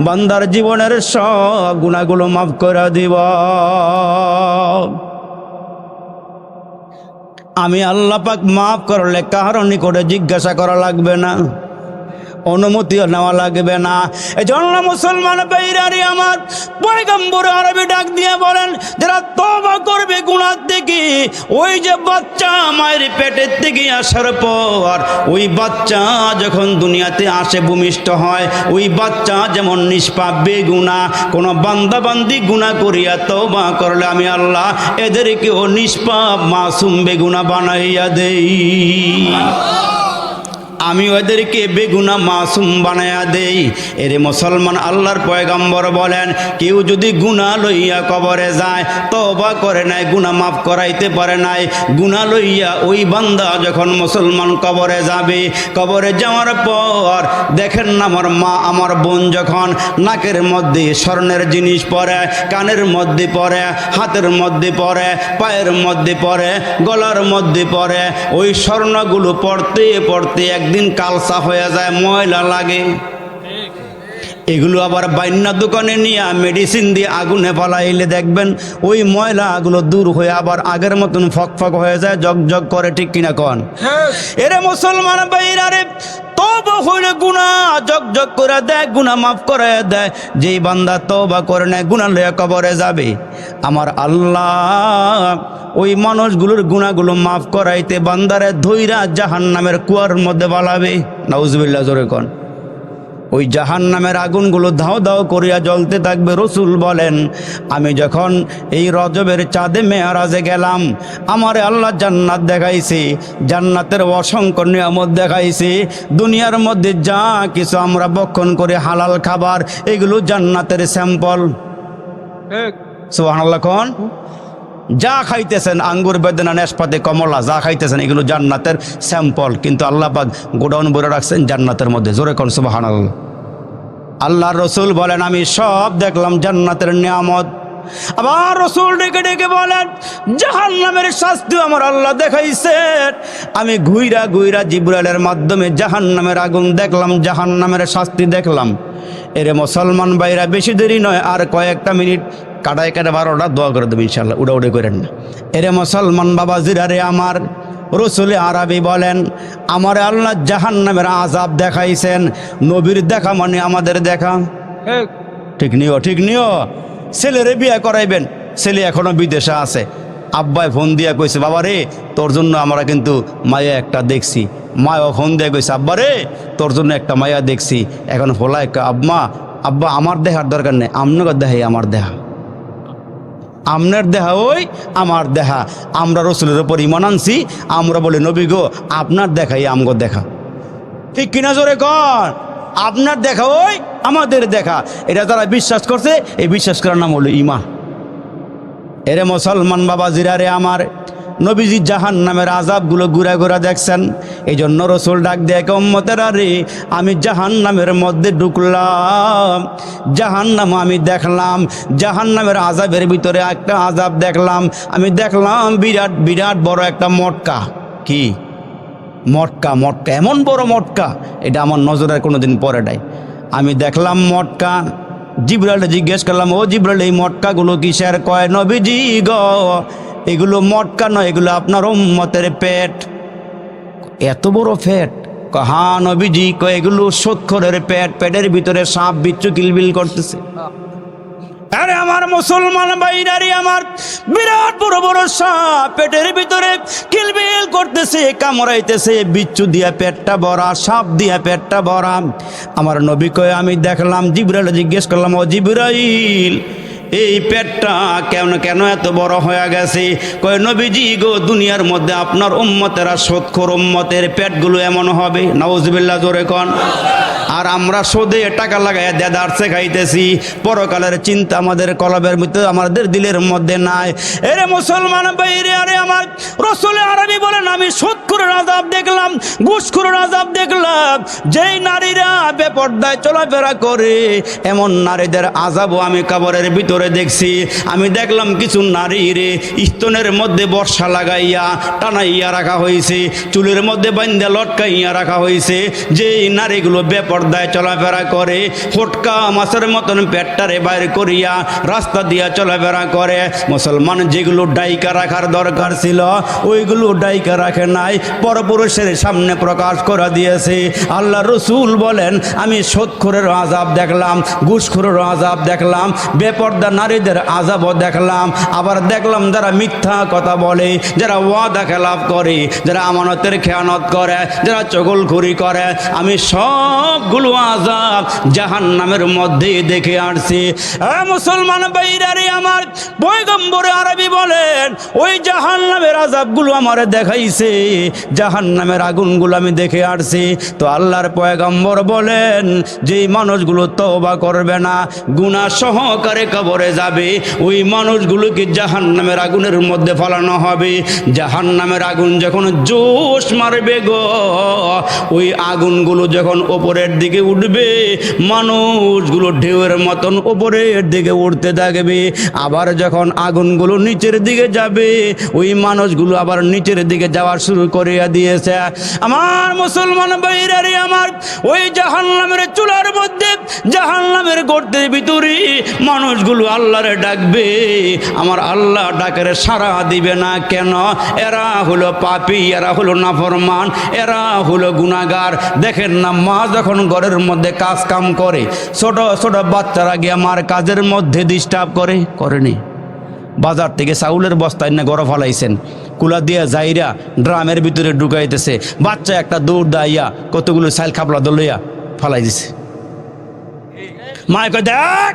বান্দার জীবনের সব গুনাহগুলো মাফ করে দিব। আমি আল্লাহ পাক মাফ করলে কারণ করে জিজ্ঞাসা করা লাগবে না, অনুমতিও নেওয়া লাগবে না। এই জন্য মুসলমান ভাইরারে আমার, পয়গম্বর আরবি ডাক দিয়ে বলেন, যারা তওবা করবে গুনাহ থেকে, ওই যে বাচ্চা মায়ের পেটের থেকে আসার পর ওই বাচ্চা যখন দুনিয়াতে আসে ভূমিষ্ঠ হয়, ওই বাচ্চা যেমন নিষ্পাপ বেগুনাহ, কোনো বান্দা বান্দি গুনাহ করিয়া তওবা করলে আমি আল্লাহ এদেরকেও নিষ্পাপ মাসুম বেগুনাহ বানাইয়া দেই। আমি ওদেরকে বেগুনা মাসুম বানায়া দেই। এরে মুসলমান, আল্লাহর পয়গম্বর বলেন, কেউ যদি গুনাহ লইয়া কবরে যায়, তওবা করে নাই, গুনাহ মাফ করাইতে পারে নাই, গুনাহ লইয়া ওই বান্দা যখন মুসলমান কবরে যাবে, কবরে যাওয়ার পর দেখেন না, আমার মা আমার বোন যখন নাকের মধ্যে স্বর্ণের জিনিস পরে, কানের মধ্যে পরে, হাতের মধ্যে পরে, পায়ের মধ্যে পরে, গলার মধ্যে পরে, ওই স্বর্ণগুলো পড়তে পড়তে একদিন কালসা হয়ে যায়, ময়লা লাগে। এগুলো আবার বাইন্না দোকানে নিয়ে মেডিসিন দিয়ে আগুনে ফেলাইলে দেখবেন ওই ময়লাগুলো দূর হয়ে আবার আগের মতন ফকফক হয়ে যায়, জগজগ করে, ঠিক কিনা কন? এরে মুসলমান ভাইরারে, তওবা হইলে গুনাহ জগজগ করে দেয়, গুনাহ মাফ করে দেয়। যেই বান্দা তওবা করে নেয়, গুনাহ লইয়া কবরে যাবে, আমার আল্লাহ ওই মানুষগুলোর গুনাহগুলো মাফ করাইতে বান্দারে ধইরা জাহান্নামের কুয়ার মধ্যে বালাবে। নাউজুবিল্লাহ, জোরে কন। ওই জাহান্নামের আগুনগুলো ধাও ধাও করিয়া জ্বলতে থাকবে। রসুল বলেন, আমি যখন এই রজবের চাঁদে মেয়ারাজে গেলাম, আমারে আল্লাহ জান্নাত দেখাইছে, জান্নাতের অসংখ্য নিয়ামত দেখাইছে। দুনিয়ার মধ্যে যা কিছু আমরা ভক্ষণ করে হালাল খাবার, এগুলো জান্নাতের স্যাম্পল। সুবহানাল্লাহ কোন? যা খাইতেছেন, আঙ্গুর, বেদানা, নাশপাতি, কমলা, যা খাইতেছেন এগুলো জান্নাতের স্যাম্পল, কিন্তু আল্লাহ পাক গোডাউন ভরে রাখছেন জান্নাতের মধ্যে। জোরে কোন সুবহানাল্লাহ। আল্লাহর রসুল বলেন, আমি সব দেখলাম জান্নাতের নিয়ামত। আবার রসুল ডেকে ডেকে বলেন, জাহান্নামের শাস্তি আমার আল্লাহ দেখাইছেন। আমি ঘুইরা ঘুইরা জিবরাইলের মাধ্যমে জাহান্নামের আগুন দেখলাম, জাহান্নামের শাস্তি দেখলাম। এরে মুসলমান ভাইরা, বেশি দেরি নয়, আর কয়েকটা মিনিট, কাটায় কাটা 12টা দোয়া করে দেবে ইনশাআল্লাহ, উড়াউড়ি করেন না। এরে মুসলমান বাবাজিরারে আমার, রসুলে আরবি বলেন, আমার আল্লাহ জাহান্নামের আযাব দেখাইছেন। নবীর দেখা মানে আমাদের দেখা, ঠিক নিও, ঠিক নিও। ছেলেরে বিয়ে করাইবেন, ছেলে এখনো বিদেশে আছে, আব্বাই ফোন দিয়া কইছে, বাবা রে তোর জন্য আমরা কিন্তু মায়া একটা দেখছি। মায়ও ফোন দিয়ে কইছে, আব্বা রে তোর জন্য একটা মায়া দেখছি। এখন ফোলায় আব্বা, আব্বা আমার দেখার দরকার নেই, আপনার দেখাই আমার দেহা, আপনার দেহা ওই আমার দেহা। আমরা রসুলের উপর ঈমান আনছি, আমরা বলি নবী গো আপনার দেখাই আমগো দেখা, ঠিক কিনা জোরে কর? আপনার দেখা ওই আমাদের দেখা। এটা যারা বিশ্বাস করছে, এই বিশ্বাস করার নাম হলো ঈমান। এরে মুসলমান বাবাজিরারে আমার, নবীজি জাহান্নামের আযাবগুলো ঘুরা ঘুরা দেখছেন। এই জন্য রসুল ডাক দিয়ে, উম্মতেরা রে, আমি জাহান্নামের মধ্যে ঢুকলাম, জাহান্নাম আমি দেখলাম, জাহান্নামের আযাবের ভিতরে একটা আযাব দেখলাম। আমি দেখলাম বিরাট বিরাট বড় একটা মটকা। কি মটকা? মটকা, এমন বড় মটকা, এটা আমার নজরের কোনোদিন পরে নাই। আমি দেখলাম মটকা। জিবরাইলে জিজ্ঞেস করলাম, ও জিবরাইল, এই মটকাগুলো কিসের? কয়, নবীজি গো এগুলো মটকা নয়, এগুলো আপনার উম্মতের পেট। এত বড় পেট? হ্যাঁ নবীজি। কয়, এগুলো শতখরের পেট, পেটের ভিতরে সাপ বিচ্ছু কিলবিল করতেছে। আরে আমার মুসলমান ভাইরারি আমার, বিরাট বড় বড় সাপ পেটের ভিতরে কিলবিল করতেছে, কামড়াইতেছে, বিচ্ছু দিয়া পেটটা ভরা, সাপ দিয়া পেটটা ভরা। আমার নবী কয়, আমি দেখলাম। জিবরাইল জিজ্ঞেস করলাম, ও জিবরাইল এই পেটটা কেন কেন এত বড় হয়ে গেছে? কয় নবীজি গো, দুনিয়ার মধ্যে আপনার উম্মতেরা সৎখোর উম্মতের পেটগুলো এমন হবে। নাউজুবিল্লাহ, জোরে কোন। আর আমরা সুদে টাকা লাগাই দেদারসে খাইতেছি, পরকালের চিন্তা আমাদের কলবের মধ্যে, আমাদের দিলের মধ্যে নাই। এরে মুসলমান বাইরে, আরে আমার রাসূল আরবি বলেন, আমি সুদখোরের আযাব দেখলাম, ঘুষখোরের আযাব দেখলাম। যেই নারীরা বেপরদায় চলাফেরা করে, এমন নারীদের আযাবও আমি কবরের ভিতরে দেখছি। আমি দেখলাম কিছু নারীরে স্তনের মধ্যে বর্ষা লাগাইয়া টানাইয়া রাখা হয়েছে, চুলের মধ্যে বান্ধা লটকাইয়া রাখা হয়েছে। যেই নারীগুলো বেপরদায় চলাফেরা করে, ফটকা মাছের মতন পেটটারে বাইর করিয়া রাস্তা দিয়া চলাফেরা করে, মুসলমান যেগুলো ডাইকা রাখার দরকার ছিল ওইগুলো ডাইকা রাখে নাই, পরপুরুষের সামনে প্রকাশ করে দিয়েছে। আল্লাহ রসুল বলেন, আমি সুদখোরের আযাব দেখলাম, ঘুষখোরের আযাব দেখলাম, বেপর্দা নারীদের আযাবও দেখলাম। আবার দেখলাম যারা মিথ্যা কথা বলে, যারা ওয়াদা খেলাফ করে, যারা আমানতের খেয়ানত করে, যারা চগলখুরি করে, আমি সবগুলো আযাব জাহান্নামের মধ্যে দেখে আসছি। মুসলমান ভাইরারে আমার, পয়গম্বর আরবি বলেন, ওই জাহান্নামের আযাবগুলো আমারে দেখাইছে, জাহান্নামের আগুনগুলো আমি দেখে আসছি। তো আল্লাহর পয়গম্বর বলেন, যেই মানুষগুলো তওবা করবে না, গুনাহ সহকারে কবরে যাবে, ওই মানুষগুলোকে জাহান্নামের আগুনের মধ্যে ফেলানো হবে। জাহান্নামের আগুন যখন জোশ মারবে গো, ওই আগুনগুলো যখন ওপরের দিকে উঠবে, মানুষগুলো ঢেউয়ের মতন ওপরের দিকে উঠতে থাকবে। আবার যখন আগুনগুলো নিচের দিকে যাবে, ওই মানুষগুলো আবার নিচের দিকে যাওয়া শুরু করিয়া দিয়েছে। আমার মুসলমান ভাইরারে আমার, ওই জাহান্নামের চুলার মধ্যে, জাহান্নামের গর্তের ভিতরে মানুষগুলো আল্লাহরে ডাকবে। আমার আল্লাহ ডাকের সাড়া দিবে না কেন? এরা হলো পাপী, এরা হলো নাফরমান, এরা হলো গুনাহগার। দেখেন না, মা যখন ঘরের মধ্যে কাজ কাম করে, ছোট ছোট বাচ্চারা গিয়ে মার কাজের মধ্যে ডিস্টার্ব করেনি? বাজার থেকে চাউলের বস্তায় না গড় ফলাইছেন, কুলা দিয়া যাইরা ড্রামের ভিতরে ঢুকাইতেছে, বাচ্চা একটা দৌড় দাইয়া কতগুলো চাইল খাপলা দলিয়া ফলাই দিছে। মায় কয়, দেখ,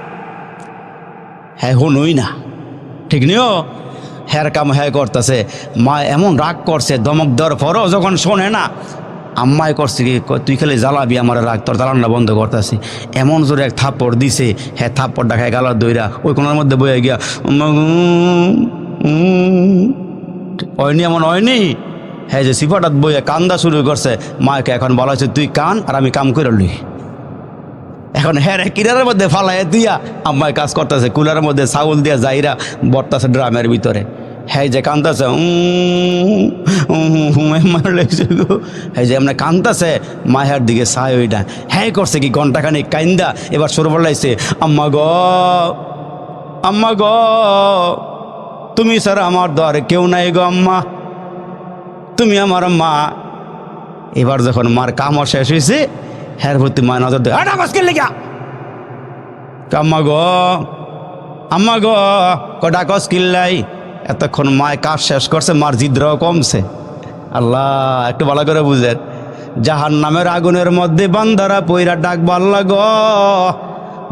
হ্যাঁ হনুই না, ঠিক নিও, হ্যার কাম হ্যাঁ করতেছে। মা এমন রাগ করছে, ধমক দেওয়ার পরও যখন শোনে না, আম্মায় করছে কি, তুই খালি জ্বালাবি আমার, রাগ তোর জ্বালানটা বন্ধ করতেছি। এমন জোরে এক থাপ্পড় দিছে, হ্যাঁ থাপ্পড়টা খায় গালার দইরা ওই কোনার মধ্যে বয়ে গিয়া হয়নি, এমন হয়নি। হ্যাঁ, যে সিফাটাত বইয়া কান্দা শুরু করছে। মাকে এখন বলা হয়েছে, তুই কান আর আমি কাম করে লই। এখন হ্যাঁ কিনারের মধ্যে ফালাই দিয়া আম্মায় কাজ করতেছে, কুলারের মধ্যে চাউল দিয়া যাইরা বর্তাছে ড্রামের ভিতরে। হ্যাঁ যে কান্দাছে, হ্যাঁ যে এমনি কান্দাছে, মায়ের দিকে চাই ওইটা। হ্যাঁ করছে কি, ঘন্টাখানিক কান্দা এবার সর বলাইছে, আম্মা গ, আম্মা গ, তুমি স্যার আমার দ্বারে কেউ নাই গো আম্মা, তুমি আমার মা। এবার যখন মার কামড় শেষ হয়েছে, হ্যার প্রতি মা নজর দেয়, আম্মা গ, আম্মা গ, কটা কস কিল্লাই। এতক্ষণ মায় কাজ শেষ করছে, মার জিদ্রাও কমছে। আল্লাহ একটু ভালো করে বুঝেন, জাহান্নামের আগুনের মধ্যে বান্দারা পইরা ডাকবো, আল্লাহ গ,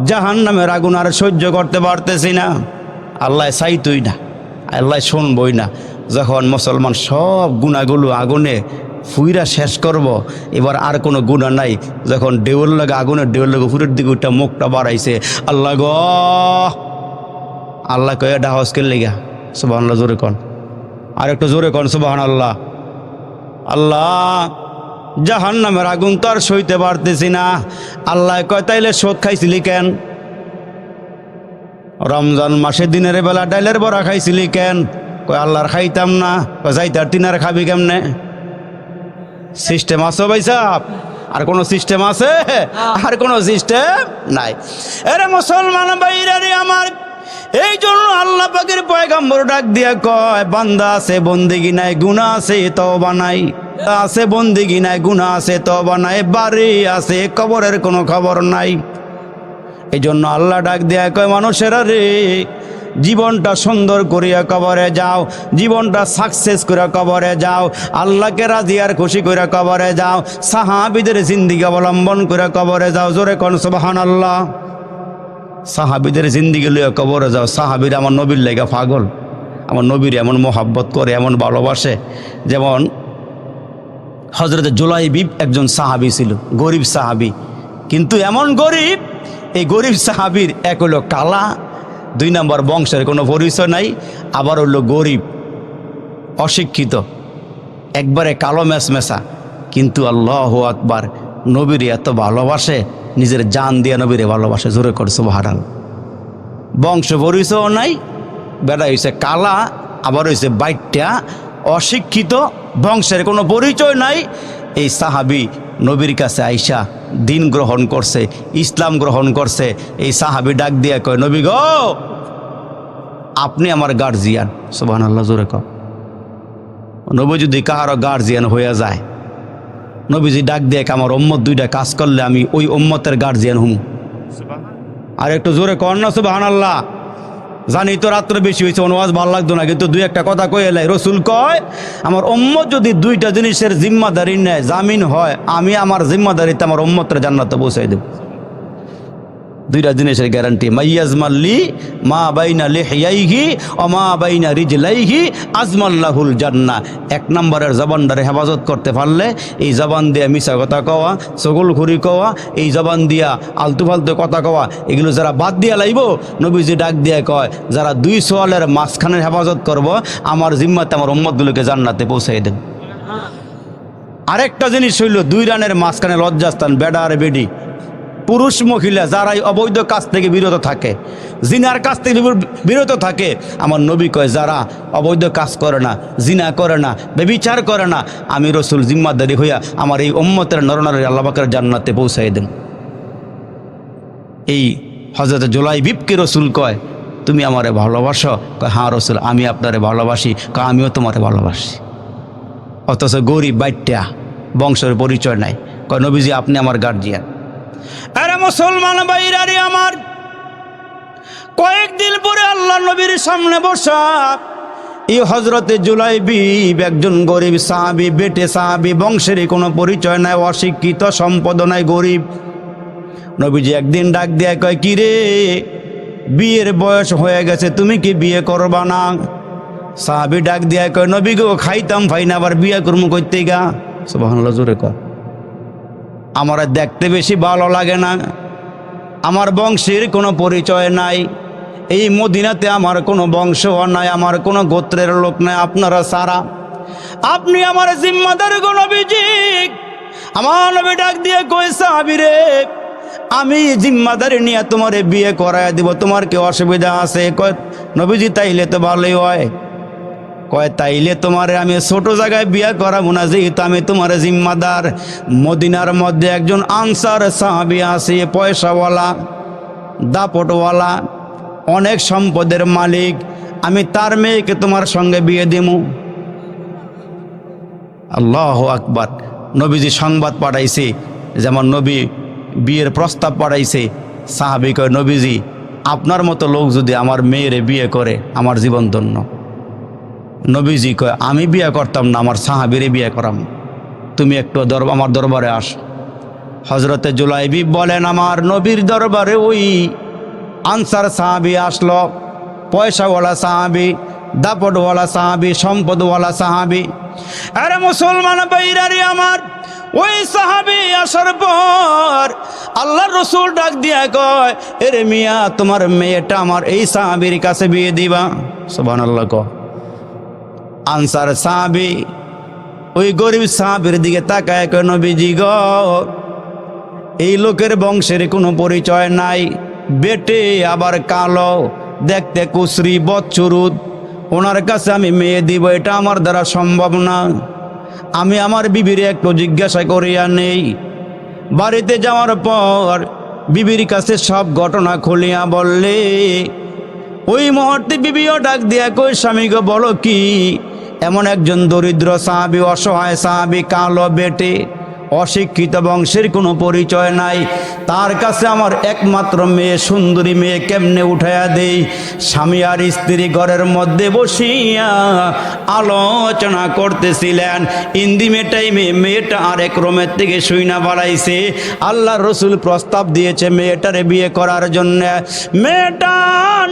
জাহান্নামের আগুন আর সহ্য করতে পারতেছি না। আল্লাহ চাইতই না, আল্লাহ শুনবই না। যখন মুসলমান সব গুণাগুলো আগুনে ফুইরা শেষ করব, এবার আর কোনো গুণা নাই, যখন ঢেউর লাগে, আগুনের ঢেউর লাগে উপরের দিকে ওইটা মুখটা বাড়াইছে, আল্লাহ গ, আল্লাহ কয়ে ডাহসকে লেগা সুবহানাল্লাহ, জোরে কন, আর একটু জোরে কন সুবহানাল্লাহ। আল্লাহ, জাহান্নামের আগুন তো আর সইতে পারতেছি না। আল্লাহ কয়, তাইলে শোধ খাইছিলি কেন? রমজান মাসে দিনের বেলা ডাইলের বড়া খাইছিলি কেন? কয় আল্লাহর খাইতাম না। কয় যাইতার তিনার খাবি কেমনে? সিস্টেম আছে ভাই সাহেব? আর কোনো সিস্টেম আছে? আর কোনো সিস্টেম নাই। এরে মুসলমান ভাইরা আমার, এই জন্য আল্লাহ পাকের পয়গম্বর ডাক দিয়া কয়, বান্দা আছে বন্দেগি নাই, গুনাহ আছে তওবা নাই, আছে বন্দেগি নাই, গুনাহ আছে তওবা নাই, বাড়ি আছে কবরের কোনো খবর নাই। এই জন্য আল্লাহ ডাক দিয়া কয়, মানুষেরা রে, জীবনটা সুন্দর করিয়া কবরে যাও, জীবনটা সাকসেস করে কবরে যাও, আল্লাহকে রাজি আর খুশি করে কবরে যাও, সাহাবীদের জিন্দেগি অবলম্বন করে কবরে যাও। জোরে কোন সুবহানাল্লাহ। সাহাবিদের জিন্দিগি লইয়া কবরে যাও, সাহাবির আমার নবীর লেগা পাগল, আমার নবীর এমন মোহাব্বত করে, এমন ভালোবাসে। যেমন হজরত জুলাইবিব একজন সাহাবি ছিল, গরিব সাহাবি, কিন্তু এমন গরিব, এই গরিব সাহাবির এক হলো কালা, 2 নম্বর বংশের কোনো পরিচয় নাই, আবার হলো গরিব, অশিক্ষিত, একবারে কালো মেশমেশা, কিন্তু আল্লাহু আকবার, নবীর এত ভালোবাসে, নিজের জান দিয়ে নবীরে ভালোবাসে। জোরে করে সুবহানাল্লাহ। বংশ পরিচয় নাই, বেটা হয়েছে কালা, আবার হয়েছে বাইটটা, অশিক্ষিত, বংশের কোনো পরিচয় নাই। এই সাহাবি নবীর কাছে আইসা দিন গ্রহণ করছে, ইসলাম গ্রহণ করছে। এই সাহাবি ডাক দিয়ে কয়, নবী গো, আপনি আমার গার্জিয়ান। সুবহানাল্লাহ, জোরে কর। নবী যদি কাহারও গার্জিয়ান হয়ে যায়, নবীজি ডাক দিয়ে আমার উম্মত 2টা কাজ করলে আমি ওই উম্মতের গার্জিয়ান হুম। আর একটু জোরে কর না সুবহানাল্লাহ। জানি তো রাত্রে বেশি হয়েছে, অনুবাদ ভালো লাগতো না, কিন্তু 2-1টা কথা কয়ে এলাই। রসুল কয়, আমার উম্মত যদি 2টা জিনিসের জিম্মাদারি নেয়, জামিন হয়, আমি আমার জিম্মাদারিতে আমার উম্মতের জান্নাতে পৌঁছাই দেব। 2টা জিনিসের গ্যারান্টি, মাইয়াজমাল্লি মা বাইনা লিহিয়াইহি ও মা বাইনা রিজলাইহি আজমাল্লাহুল জান্নাহ। 1 নম্বরের জবানটারে হেফাজত করতে পারলে, এই জবান দিয়ে মিছা কথা কওয়া, চগলখুরি কওয়া, এই জবান দিয়া আলতু ফালতু কথা কওয়া, এগুলো যারা বাদ দিয়া লাইব, নবীজি ডাক দিয়ে কয়, যারা 2 সোয়ালের মাঝখানের হেফাজত করব, আমার জিম্মাতে আমার উম্মতগুলোকে জান্নাতে পৌঁছাই দেব। আরেকটা জিনিস হইল, 2 রানের মাঝখানে লজ্জাস্থান, বেডা আর বেডি, পুরুষ মহিলা যারাই অবৈধ কাজ থেকে বিরত থাকে, জিনার কাজ থেকে বিরত থাকে, আমার নবী কয়, যারা অবৈধ কাজ করে না, জিনা করে না, ব্যভিচার করে না, আমি রসুল জিম্মাদারি হইয়া আমার এই উম্মতের নরনারী আল্লাহ পাকের জান্নাতে পৌঁছাই দেন। এই হযরত জুলাইবিবকে রসুল কয়, তুমি আমারে ভালোবাসো? কয়, হ্যাঁ রসুল, আমি আপনারে ভালোবাসি। কয়, আমিও তোমারে ভালোবাসি। অথচ গরিব বাইট্টা, বংশের পরিচয় নাই। কয়, নবীজি আপনি আমার গার্জিয়ান। আরে মুসলমান ভাইরারে আমার, কয়েকদিন পরে আল্লাহ নবীর সামনে বসা এই হজরতে জুলাইবিব একজন গরিব সাহাবি, বেটে সাহাবি, বংশের কোনো পরিচয় নাই, অশিক্ষিত, সম্পদ নাই, গরিব। নবীজি একদিন ডাক দিয়ে কয়, কি রে, বিয়ের বয়স হয়ে গেছে, তুমি কি বিয়ে করবা না? সাহাবি ডাক দিয়ে কয়, নবী গো, খাইতাম ফাই না, আবার বিয়ে করবো করতে গা। সুবহানাল্লাহ, জোরে কয়। আমার দেখতে বেশি ভালো লাগে না, আমার বংশের কোনো পরিচয় নাই, এই মদিনাতে আমার কোনো বংশ নাই, আমার কোনো গোত্রের লোক নাই, আপনারা সারা, আপনি আমার জিম্মাদার গো নবীজি। আমার নবী ডাক দিয়ে কই, সাহাবী রে, আমি জিম্মাদারি নিয়ে তোমারে বিয়ে করায় দিব, তোমার কি অসুবিধা আছে? কয়, নবীজি তাইলে তো ভালোই হয়। কয়, তাইলে তোমারে আমি ছোট জায়গায় বিয়ে করাবো না, যেহেতু আমি তোমার জিম্মাদার। মদিনার মধ্যে একজন আনসার সাহাবী আছে, পয়সাওয়ালা, দাপটওয়ালা, অনেক সম্পদের মালিক, আমি তার মেয়েকে তোমার সঙ্গে বিয়ে দিব। আল্লাহু আকবার। নবীজি সংবাদ পাঠাইছে, যেমন নবী বিয়ের প্রস্তাব পাঠাইছে। সাহাবী কয়, নবীজি আপনার মতো লোক যদি আমার মেয়েরে বিয়ে করে, আমার জীবন ধন্য। নবীজি কয়, আমি বিয়ে করতাম না, আমার সাহাবীরে বিয়ে করাম, তুমি একটু আমার দরবারে আস। হজরতে জুলাইবিব বলেন, আমার নবীর দরবারে ওই আনসার সাহাবী আসলো, পয়সাওয়ালা সাহাবী, দাপটওয়ালা সাহাবী, সম্পদওয়ালা সাহাবী। আরে মুসলমান ভাইরারে আমার, ওই সাহাবী আসার পর আল্লাহর রাসূল ডাক দিয়া কয়, এরে মিয়া, তোমার মেয়েটা আমার এই সাহাবীর কাছে বিয়ে দিবা। সুবহানাল্লাহ। আনসার সাহাবী ওই গরিব সাহাবীর দিকে তাকায় কয়, নবীজি গো, এই লোকের বংশের কোনো পরিচয় নাই, বেটে আবার কালো, দেখতে কুসরি, বচ্চুরুদ, ওনার কাছে আমি মেয়ে দিব, এটা আমার দ্বারা সম্ভব না। আমি আমার বিবির একটু জিজ্ঞাসা করিয়া নেই। বাড়িতে যাওয়ার পর বিবির কাছে সব ঘটনা খুলিয়া বললে, ওই মুহূর্তে বিবিও ডাক দিয়া কই, স্বামী গো, বলো কি, এমন একজন দরিদ্র সাহাবী, অসহায় সাহাবী, কালো, বেটে, অশিক্ষিত বংশের কোনো পরিচয় নাই, তার কাছে আমার একমাত্র মেয়ে, সুন্দরী মেয়ে কেমনে উঠাইয়া দেই। স্বামী আর স্ত্রী ঘরের মধ্যে বসিয়া আলোচনা করতেছিলেন। ইন্দিমে টাইমে মেয়েটা আরেক রুমের থেকে শুইনা বাড়াইছে। আল্লাহ রসুল প্রস্তাব দিয়েছে মেয়েটারে বিয়ে করার জন্য। মেয়েটা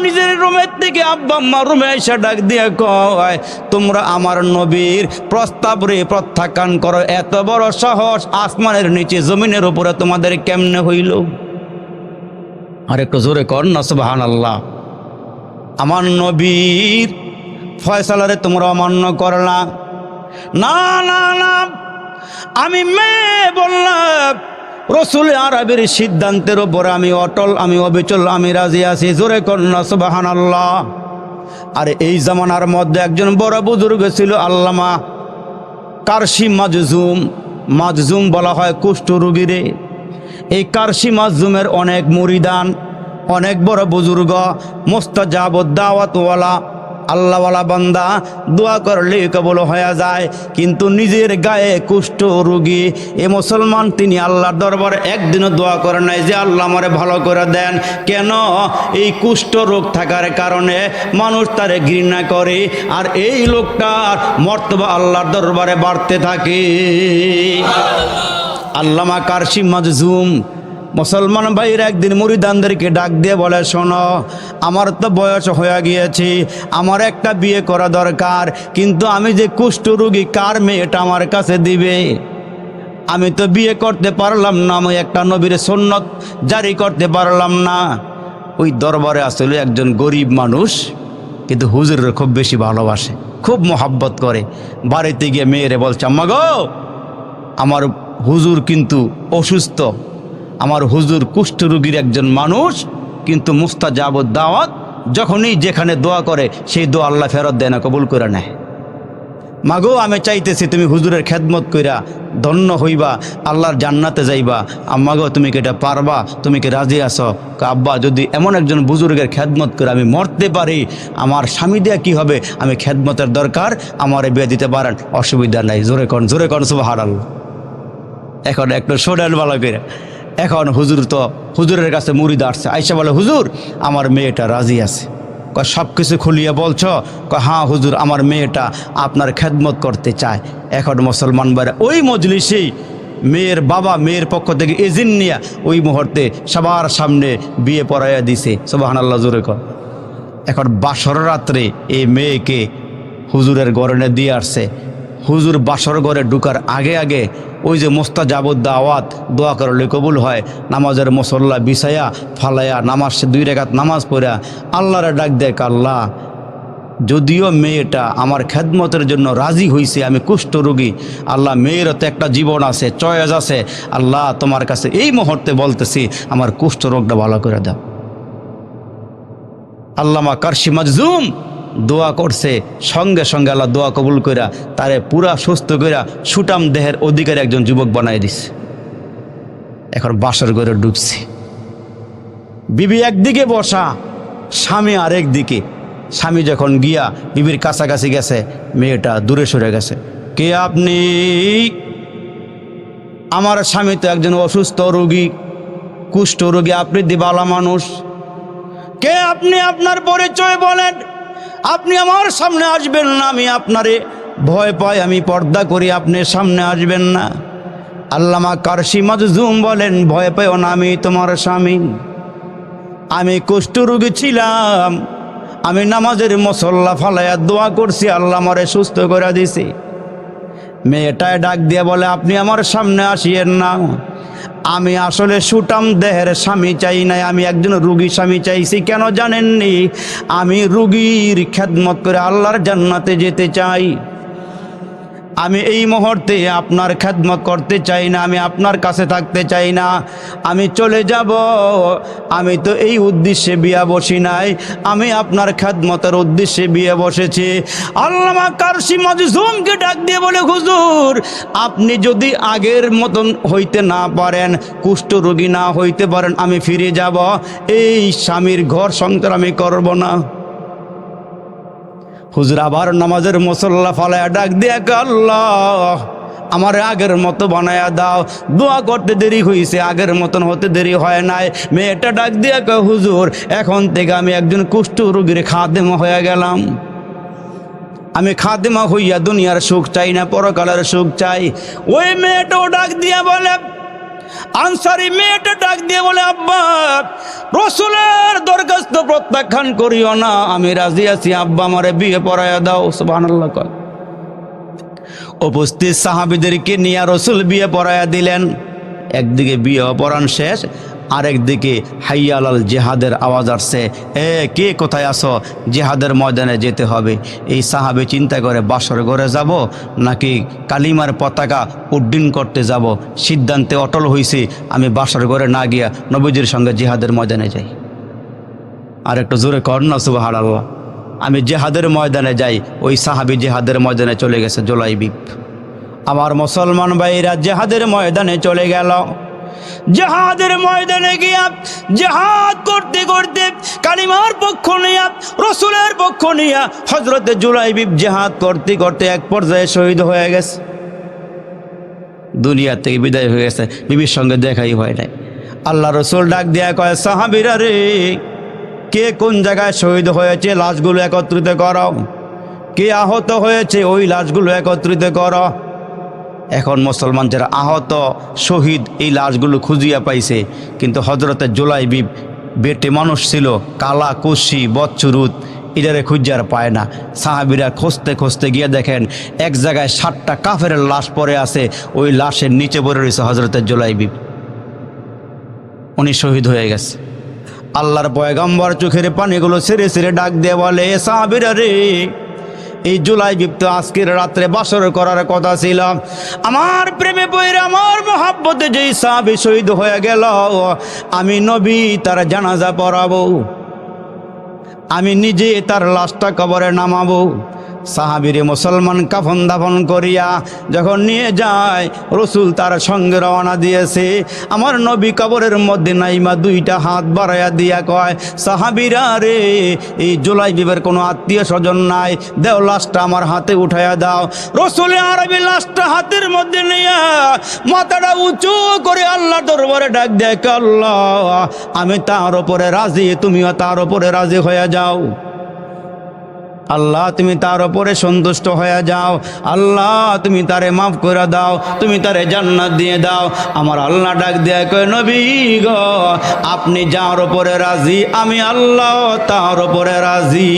নিজের রুমের থেকে আব্বা আম্মা রুমে এসে ডাক দিয়ে কয়, তোমরা আমার নবীর প্রস্তাব রে প্রত্যাখ্যান করো, এত বড় সাহস আসমানের নিচে জমিনের উপরে তোমাদের কেমনে হইল? আর একটু জোরে কর না সুবহানাল্লাহ। আমার নবীর ফয়সালারে তোমরা অমান্য করলা। না না না, আমি মেয়ে বললাম রসুল আরবের সিদ্ধান্তের ওপর আমি অটল, আমি অবিচল, আমি রাজি আছি। জোরে কর না সুবহানাল্লাহ। আর এই জামানার মধ্যে একজন বড় বুজুর্গ ছিল আল্লামা কারশি মাজুম। মাজুম বলা হয় কুষ্ঠ রোগীরে। এই কারশি মাজুমের অনেক মুরিদান, অনেক বড় বুজুর্গ, মুস্তাজাবুদ দাওয়াতওয়ালা আল্লাহওয়ালা বান্দা, দোয়া করলে কবুল হয়ে যায়। কিন্তু নিজের গায়ে কুষ্ঠ রোগী এ মুসলমান, তিনি আল্লাহর দরবারে একদিনও দোয়া করে নাই যে আল্লাহ আমারে ভালো করে দেন। কেন? এই কুষ্ঠ রোগ থাকার কারণে মানুষ তারে ঘৃণা করে, আর এই লোকটার মর্তবা আল্লাহর দরবারে বাড়তে থাকে। আল্লামা কারশি মাজুম মুসলমান ভাইয়ের একদিন মুরিদানদেরকে ডাক দিয়ে বলে, শোনো, আমার তো বয়স হয়ে গিয়েছে, আমার একটা বিয়ে করা দরকার, কিন্তু আমি যে কুষ্ঠ রোগী, কার মেয়েটা আমার কাছে দিবে? আমি তো বিয়ে করতে পারলাম না, আমি একটা নবীর সুন্নত জারি করতে পারলাম না। ওই দরবারে আসলে একজন গরিব মানুষ, কিন্তু হুজুরের খুব বেশি ভালোবাসে, খুব মোহাব্বত করে। বাড়িতে গিয়ে মেয়েরে বলছে, আম্মা গো, আমার হুজুর কিন্তু অসুস্থ, আমার হুজুর কুষ্ঠ রোগীর একজন মানুষ, কিন্তু মুস্তাজাবুদ দাওয়াত, যখনই যেখানে দোয়া করে সেই দোয়া আল্লাহ ফেরত দেয় না, কবুল করে নেয়। মাগো, আমি চাইতেছি তুমি হুজুরের খেদমত কইরা ধন্য হইবা, আল্লাহর জান্নাতে যাইবা। আম্মাগো, তুমি কি এটা পারবা? তুমি কি রাজি আছো? আব্বা, যদি এমন একজন বুজুর্গের খেদমত করে আমি মরতে পারি, আমার স্বামী দেয়া কি হবে? আমি খেদমতের দরকার, আমারে বিয়ে দিতে পারেন, অসুবিধা নাই। জোরে কন সুবহানাল্লাহ। এখন একটু শোনেন ভালো করে। এখন হুজুরের কাছে মুরিদ আসছে, আইসা বলে, হুজুর, আমার মেয়েটা রাজি আছে। কয়, সব কিছু খুলিয়ে বলছো? কয়, হ্যাঁ হুজুর, আমার মেয়েটা আপনার খেদমত করতে চায়। এখন মুসলমান ভাইরা ওই মজলিসেই মেয়ের বাবা মেয়ের পক্ষ থেকে এজেন্ট নিয়ে ওই মুহূর্তে সবার সামনে বিয়ে পড়াইয়া দিছে। সুবহানাল্লাহ, জোরে কর। এখন বাসর রাত্রে এই মেয়েকে হুজুরের ঘরে দিয়ে আসছে। হুজুর বাসর ঘরে ঢুকার আগে আগে ওই যে মুস্তাজাবুদ দাওয়াত, দোয়া করলে কবুল হয়, নামাজের মুসল্লা বিছায়া ফালাইয়া নামাজ 2 রাকাত নামাজ পড়া আল্লাহরে ডাক দেখ, আল্লাহ, যদিও মেয়েটা আমার খেদমতের জন্য রাজি হইছে, আমি কুষ্ঠ রোগী, আল্লাহ, মেয়েরও তো একটা জীবন আছে, চয়েস আছে, আল্লাহ তোমার কাছে এই মুহূর্তে বলতেছি, আমার কুষ্ঠ রোগটা ভালো করে দাও। আল্লামা কারশি মাজুম দোয়া করছে, সঙ্গে সঙ্গে আল্লাহ দোয়া কবুল কইরা তারে পুরা সুস্থ কইরা সুটাম দেহের অধিকারী একজন যুবক বানাই দিছে। এখন বাসর ঘরে ঢুকছে, বিবি একদিকে বসা, স্বামী আরেক দিকে। স্বামী যখন গিয়া বিবির কাছাকাছি গেছে, মেয়েটা দূরে সরে গেছে। কে আপনি? আমার স্বামী তো একজন অসুস্থ রোগী, কুষ্ঠ রোগী, আপনি দিবালা মানুষ। কে আপনি? আপনার পরিচয় বলেন। আপনি আমার সামনে আসবেন না, আমি আপনারে ভয় পাই, আমি পর্দা করি, আপনি সামনে আসবেন না। আল্লামা কারশি মাজুম বলেন, ভয় পাইও না, আমি তোমার স্বামী। আমি কুষ্ঠ রোগী ছিলাম, আমি নামাজের মুসল্লা ফালাইয়া দোয়া করছি, আল্লাহ আমারে সুস্থ করে দিছে। মেয়েটায় ডাক দিয়ে বলে, আপনি আমার সামনে আসিয়েন না, আমি আসলে সুটাম দেহের স্বামী চাই নাই, আমি একজন রুগী স্বামী চাইছি। কেন জানেননি? আমি রুগীর খেদমত করে আল্লাহর জান্নাতে যেতে চাই। আমি এই মুহূর্তে আপনার খেদমত করতে চাই না, আমি আপনার কাছে থাকতে চাই না, আমি চলে যাব। আমি তো এই উদ্দেশ্যে বিয়া বসি নাই, আমি আপনার খেদমতের উদ্দেশ্যে বিয়ে বসেছি। আল্লামা কারশি মাজুমকে ডাক দিয়ে বলে, হুজুর, আপনি যদি আগের মতন হইতে না পারেন, কুষ্ঠ রোগী না হইতে পারেন, আমি ফিরে যাব, এই স্বামীর ঘর সংসার আমি করব না। হুজুর আবার নামাজের মুসল্লা ফালায়া ডাক দিয়ে, আল্লাহ, আমার আগের মতো বানায়া দাও। দোয়া করতে দেরি হয়েছে, আগের মতন হতে দেরি হয় নাই। মেয়েটা ডাক দিয়ে কয়, হুজুর এখন থেকে আমি একজন কুষ্ঠ রোগীর খাদেমা হয়ে গেলাম। আমি খাদেমা হইয়া দুনিয়ার সুখ চাই না, পরকালের সুখ চাই। ওই মেয়েটাও ডাক দিয়া বলে, আনসারি মেয়েটা ডাক দিয়ে বলে, আব্বা রসুলের দরখাস্ত প্রত্যাখ্যান করিও না, আমি রাজি আছি, আব্বা আমারে বিয়ে পড়াইয়া দাও। সুবহানাল্লাহ। কয় উপস্থিত সাহাবীদেরকে নিয়ে রসুল বিয়ে পড়াইয়া দিলেন। একদিকে বিয়ে পড়ান শেষ, আরেকদিকে হাইয়া আলাল জেহাদের আওয়াজ আসছে, কে কোথায় আসো, জেহাদের ময়দানে যেতে হবে। এই সাহাবী চিন্তা করে বাসর ঘরে যাব নাকি কালিমার পতাকা উড্ডীন করতে যাব। সিদ্ধান্তে অটল হইছি, আমি বাসর ঘরে না গিয়া নবীজির সঙ্গে জেহাদের ময়দানে যাই। আর একটু জোরে কর না সুবহানাল্লাহ। আমি জেহাদের ময়দানে যাই। ওই সাহাবী জেহাদের ময়দানে চলে গেছে জুলাইবিব। আমার মুসলমান ভাইরা জেহাদের ময়দানে চলে গেল। জেহাদের ময়দানে গিয়া জেহাদ করতে করতে কালিমার পক্ষ নিয়া, রসুলের পক্ষ নিয়া হযরতে জুলাইবিব জেহাদ করতে করতে এক পর্যায়ে শহীদ হয়ে গেছে। দুনিয়া থেকে বিদায় হয়ে গেছে, বিবির সঙ্গে দেখাই হয় নাই। আল্লাহ রসুল ডাক দিয়া কয়, সাহাবীরা রে, কে কোন জায়গায় শহীদ হয়েছে লাশগুলো একত্রিত করো, কে আহত হয়েছে ওই লাশগুলো একত্রিত করো। এখন মুসলমান যারা আহত শহীদ এই লাশগুলো খুঁজিয়া পাইছে, কিন্তু হযরতে জুলাইবিব বেটে মানুষ ছিল, কালা কুশি বচ্চুরুত, এটারে খুঁজিয়ার পায় না। সাহাবীরা খুঁজতে খুঁজতে গিয়ে দেখেন এক জায়গায় 7টা কাফেরের লাশ পড়ে আছে, ওই লাশের নিচে পড়ে রয়েছে হযরতে জুলাইবিব। উনি শহীদ হয়ে গেছে। আল্লাহর পয়গম্বর চোখের পানিগুলো ছেড়ে ছেড়ে ডাক দিয়ে বলে, সাহাবীরা রে, এই জুলাইবিব তো আজকের রাত্রে বাসর করার কথা ছিল। আমার প্রেমে পড়ে আমার মহব্বতে যেই সাহাবী শহীদ হয়ে গেল, আমি নবী তার জানাজা পড়াবো, আমি নিজে তার লাশটা কবরে নামাবো। সাহাবীরে মুসলমান কাফন দাফন করিয়া যখন নিয়ে যায়, রসুল তার সঙ্গে রওনা দিয়েছে। আমার নবী কবরের মধ্যে নাইমা 2টা হাত বাড়াইয়া দিয়া কয়, সাহাবীরা রে, এই জুলাইবিবের কোনো আত্মীয় স্বজন নাই, দেও লাশটা আমার হাতে উঠাইয়া দাও। রসুলে আরবি লাশটা হাতের মধ্যে নিয়া মাথাটা উঁচু করে আল্লাহ দরবারে ডাক দেয়, আল্লাহ আমি তার উপরে রাজি, তুমিও তার উপরে রাজি হয়ে যাও। আল্লাহ তুমি তার উপরে সন্তুষ্ট হয়ে যাও। আল্লাহ তুমি তারে মাফ করে দাও, তুমি তারে জান্নাত দিয়ে দাও। আমার আল্লাহ ডাক দিয়ে কয়, নবী গো, আপনি যার উপরে রাজি, আমি আল্লাহ তার উপরে রাজি।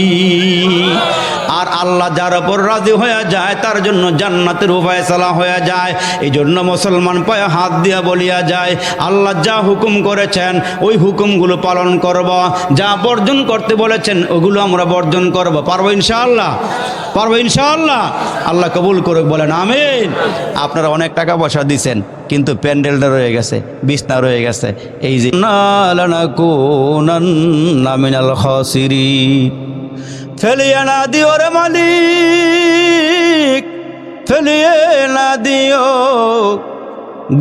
আর আল্লাহ যার উপর রাজি হয়ে যায় তার জন্য জান্নাতের ফয়সালা হয়ে যায়। এই জন্য মুসলমান পায়ে হাত দিয়া বলিয়া যায়, আল্লাহ যা হুকুম করেছেন ওই হুকুমগুলো পালন করব, যা বর্জন করতে বলেছেন ওগুলো আমরা বর্জন করব। পারবো ইনশাআল্লাহ? পারবো ইনশাআল্লাহ? আল্লাহ কবুল করুক, বলেন আমিন। আপনারা অনেক টাকা পয়সা দিছেন, কিন্তু প্যান্ডেলটা রয়ে গেছে, বিছনা রয়ে গেছে। এই যে লানাকুনান্না মিনাল খাসিরিন, ফেলিয়ে না দিও রে মালিক, ফেলিয়ে না দিও,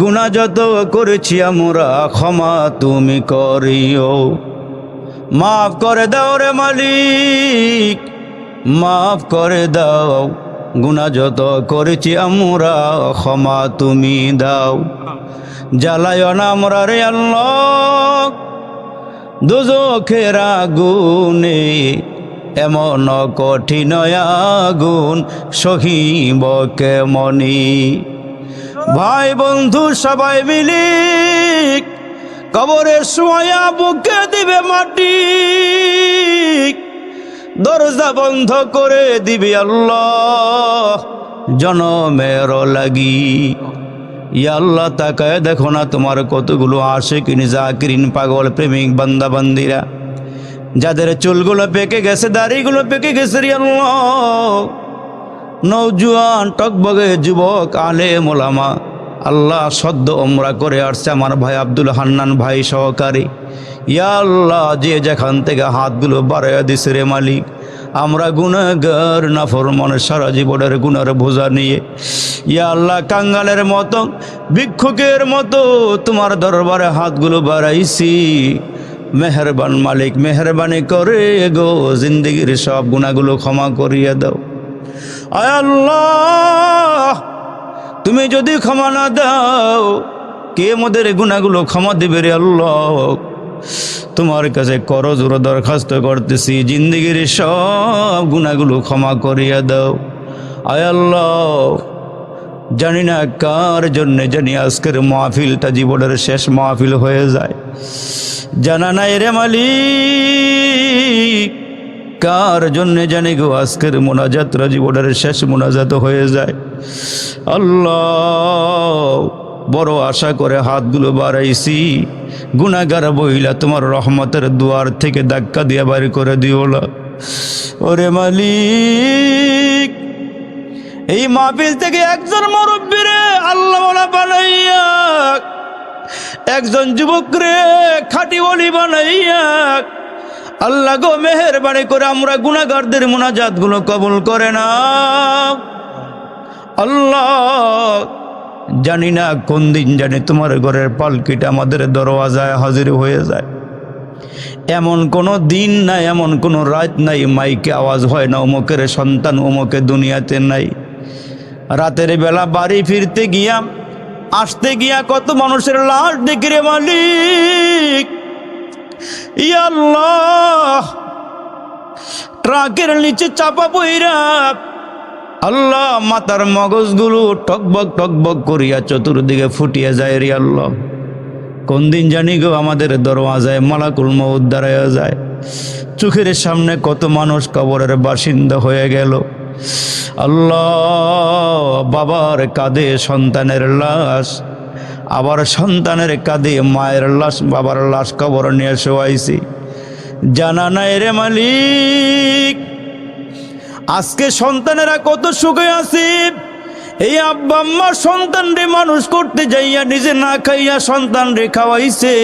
গুনাহ যত করেছি আমরা ক্ষমা তুমি করিও। মাফ করে দাও রে মালিক, মাফ করে দাও, গুনাহ যত করেছি আমরা ক্ষমা তুমি দাও। জ্বালায়ও না আমরা রে আল্লাহ দোজখের আগুনে, এমন কঠিন আগুন সহিব কেমনি। ভাই বন্ধু সবাই মিলি কবরে শুয়া বুকে দিবে মাটি, দরজা বন্ধ করে দিবি আল্লাহ জনমের লাগি। ইয়া আল্লাহ তাকায় দেখো না তোমার কতগুলো আশিকিন জাকিরিন পাগল প্রেমিক বান্দা বান্দিরা, যাদের চুলগুলো পেকে গেছে, দাড়িগুলো পেকে গেছে রে আল্লাহ, নওজোয়ান টকবগে যুবক আলেম ওলামা, আল্লাহ সদ্য ওমরা করে আসছে আমার ভাই আব্দুল হান্নান ভাই সহকারী। ইয়া আল্লাহ যে যেখান থেকে হাতগুলো বাড়াইয়া দিছে রে মালিক, আমরা গুনাহগার নাফরমান সারা জীবনের গুনার বোঝা নিয়ে ইয়া আল্লাহ কাঙ্গালের মতো ভিক্ষুকের মতো তোমার দরবারে হাতগুলো বাড়াইছি। মেহেরবান মালিক, মেহরবানি করে গো জিন্দগির সব গুনাহগুলো ক্ষমা করিয়া দাও। আয় আল্লাহ তুমি যদি ক্ষমা না দাও কে মোদের গুনাহগুলো ক্ষমা দিবে রে আল্লাহ। তোমার কাছে করজোর দরখাস্ত করতেছি, জিন্দেগির সব গুনাহগুলো ক্ষমা করিয়া দাও। আয় আল্লাহ, জানি না কার জন্যে জানি আজকের মাহফিলটা জীবনের শেষ মাহফিল হয়ে যায়, জানা নাই রে মালিক কার জন্যে জানি গো আজকের মোনাজাতরা জীবনের শেষ মোনাজাত হয়ে যায়। আল্লাহ, বড় আশা করে হাতগুলো বাড়াইছি, গুনাহগার বইলা তোমার রহমতের দুয়ার থেকে ধাক্কা দিয়ে বাইর করে দিও না। ওরে মালিক, এই মাহফিল থেকে একজন মুরব্বীরে আল্লাহ ওয়ালা বানাইয়া, একজন যুবক রে খাঁটি ওলি বানাইয়া আল্লাহ গো মেহেরবানি করে আমরা গুনাহগারদের মুনাজাতগুলো কবুল করে না। আল্লাহ, জানি না কোন দিন জানি তোমার ঘরের পালকিটা আমাদের দরওয়াজায় হাজির হয়ে যায়। এমন কোনো দিন নাই, এমন কোনো রাত নাই মাইকে আওয়াজ হয় না অমুকের সন্তান অমুকে দুনিয়াতে নাই। রাতের বেলা বাড়ি ফিরতে গিয়া আসতে গিয়া কত মানুষের লাশ দেখি রে মালিক। ইয়া আল্লাহ, ট্রাকের নিচে চাপা পইরা আল্লাহ মাথার মগজগুলো টকবক টকবক করিয়া চতুর্দিকে ফুটিয়া যায় রে আল্লাহ। কোন দিন জানি গো আমাদের দরওয়াজায় মালাকুল মউত দাঁড়ায়া যায়। চোখের সামনে কত মানুষ কবরের বাসিন্দা হয়ে গেল। আল্লাহ, বাবার কাঁধে সন্তানের লাশ, আবার সন্তানের কাঁধে মায়ের লাশ, বাবার লাশ কবর নিয়ে শোয়াইছি, জানা নাই রে মালিক আজকে সন্তানেরা কত সুখে আছে। এই আব্বা আম্মা সন্তান রে মানুষ করতে যাইয়া নিজে না খাইয়া সন্তান রে খাওয়াইছে,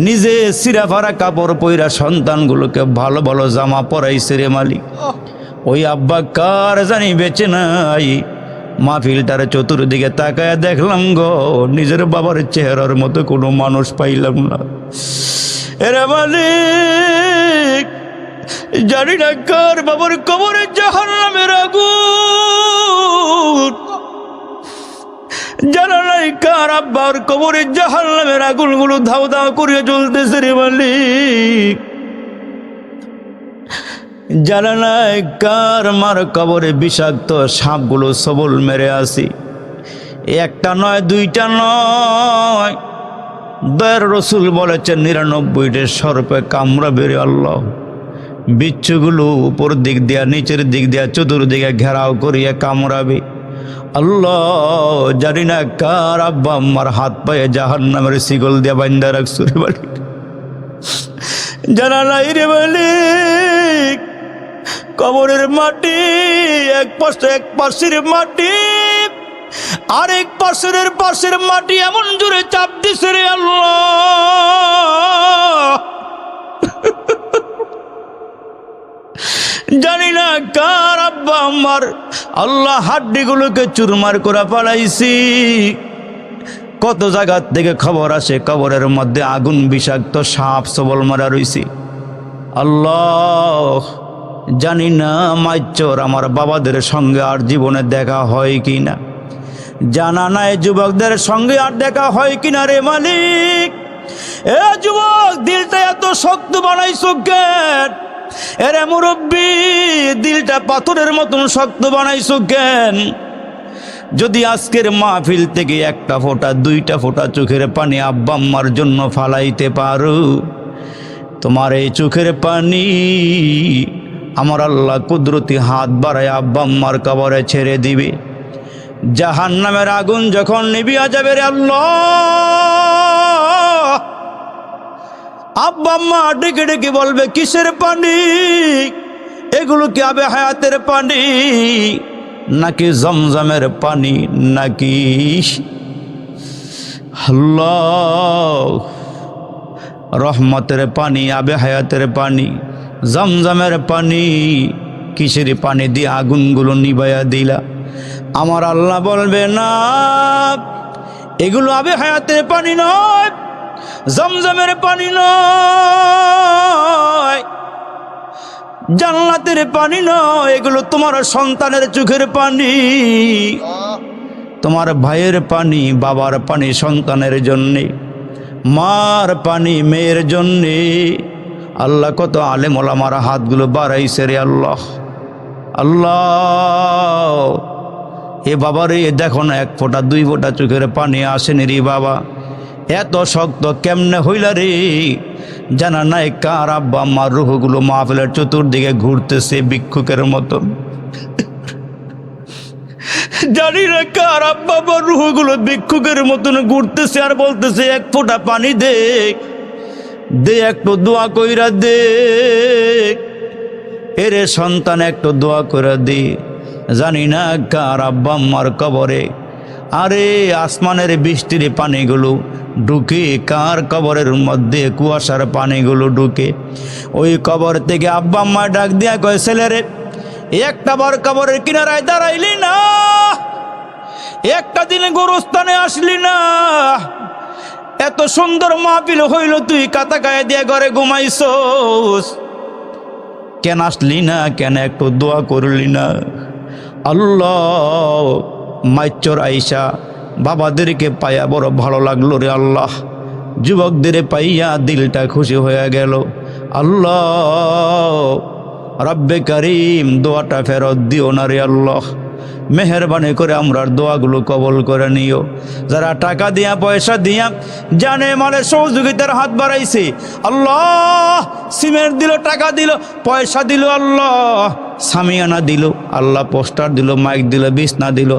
নিজে সিরাফারা কাপড় পইরা সন্তানগুলোকে ভালো ভালো জামা পরাইছে রে মালিক। ওই আব্বা কার জানি বেঁচে নাই। মাহফিলটার চতুর্দিকে তাকায়া দেখলাম গো নিজের বাবার চেহারার মতো কোনো মানুষ পাইলাম না। এরে মালিক, জানি না কার বাবার কবরে জাহান্নামের আগুন, জানা নাই কার আব্বার কবরে জাহান্নামের আগুনগুলো ধাও ধাও করিয়া জ্বলতেছে রে মালিক। জানা নাই কার মার কবরে বিষাক্ত সাপগুলো সবল মেরে আসি। একটা নয়, দুইটা নয়, দয়ার রসুল বলেছেন 99টা সর্পে কামড়াবে রে আল্লাহ। বিচ্ছুগুলো উপর দিক দিয়া নিচের দিক দিয়া চতুর্দিকে ঘেরাও করিয়া কামড়াবে। আল্লাহ, জানি না কার আব্বা আম্মার হাত পায়ে জাহান্নামের শিকল দিয়া বান্ধা রাখছো রে মালিক, জানা নাই রে মালিক। কবরের মাটি এক পাশের মাটি আরেক পাশের মাটি এমন জোরে চাপ দিছে রে আল্লাহ, জানি না কার আব্বা আম্মার আল্লাহ হাড্ডিগুলোকে চুরমার করে পালাইছি। কত জায়গা থেকে খবর আসে কবরের মধ্যে আগুন বিষাক্ত সাপ সবল মারা রইছি। আল্লাহ, জানি না মাইচর আমার বাবাদের সঙ্গে আর জীবনে দেখা হয় কি না, জানা নাই যুবকদের সঙ্গে আর দেখা হয় কিনা রে মালিক। এ যুবক, দিলটা এত শক্ত বানাইছো কেন? এরে মুরব্বী, দিলটা পাথরের মতন শক্ত বানাইছো কেন? যদি আজকের মাহফিল থেকে একটা ফোঁটা দুইটা ফোঁটা চোখের পানি আব্বা আম্মার জন্য ফালাইতে পারো, তোমার এই চোখের পানি আমার আল্লাহ কুদরতি হাত বাড়ায় আব্বা আম্মার কবরে ছেড়ে দিবে। জাহান্নামের আগুন যখন নিভিয়া যাবে রে আল্লাহ, আব্বা আম্মা ডেকে ডেকে বলবে কিসের পানি এগুলো? কি আবে হায়াতের পানি নাকি জমজমের পানি নাকি আল্লাহ রহমতের পানি, আবে হায়াতের পানি, জমজমের পানি? কিসের পানি দিয়ে আগুনগুলো নিভাইয়া দিলা? আমার আল্লাহ বলবে না, এগুলো আবে হায়াতের পানি নয়, জমজমের পানি নয়, জান্নাতের পানি নয়, এগুলো তোমার সন্তানের চোখের পানি। তোমার ভাইয়ের পানি, বাবার পানি সন্তানের জন্যে, মার পানি মেয়ের জন্যে। আল্লাহ কত আলেম ওলামার হাতগুলো বাড়াইছে রে আল্লাহ। আল্লাহ এ বাবা রে, দেখো না এক ফোঁটা দুই ফোঁটা চোখের পানি আসেনি রে বাবা। এত শক্ত কেমনে হইলা রে? জানা নাই কার আব্বা আম্মার রুহগুলো মাহফিলের চতুর্দিকে ঘুরতেছে ভিক্ষুকের মতন। জানি না কার আব্বা আম্মার রুহগুলো ভিক্ষুকের মতন ঘুরতেছে আর বলতেছে এক ফোঁটা পানি দে, দে একটু দোয়া কইরা দে, এরে সন্তান একটু দোয়া করে দে। জানি না কার আব্বা আম্মার কবরে আরে আসমানের বৃষ্টির পানিগুলো ঢুকে, কার কবরের মধ্যে কুয়াশার পানিগুলো ঢুকে। ওই কবর থেকে আব্বা আম্মা ডাক দিয়া কয়, ছেলেরে একটা বার কবরের কিনারায় দাঁড়াইলি না, একটা দিন গোরস্থানে আসলি না, এত সুন্দর মাহফিল হইল, তুই কাতা গায়ে দিয়ে ঘরে ঘুমাইছস, কেন আসলি না? কেন একটু দোয়া করলি না? আল্লাহ মাইচর আইসা বাবাদেরকে পাইয়া বড় ভালো লাগলো রে আল্লাহ। যুবকদের পাইয়া দিলটা খুশি হয়ে গেল। আল্লাহ রব্বে কারিম দোয়াটা ফেরত দিও না রে আল্লাহ। মেহরবানি করে আমরার দোয়াগুলো কবল করে নিও। যারা টাকা দিয়া পয়সা দিয়া জানে মালে সহযোগিতার হাত বাড়াইছে, আল্লাহ সিমেন্ট দিল, টাকা দিল, পয়সা দিল, আল্লাহ সামিয়ানা দিল, আল্লাহ পোস্টার দিল, মাইক দিল, বিছনা দিল,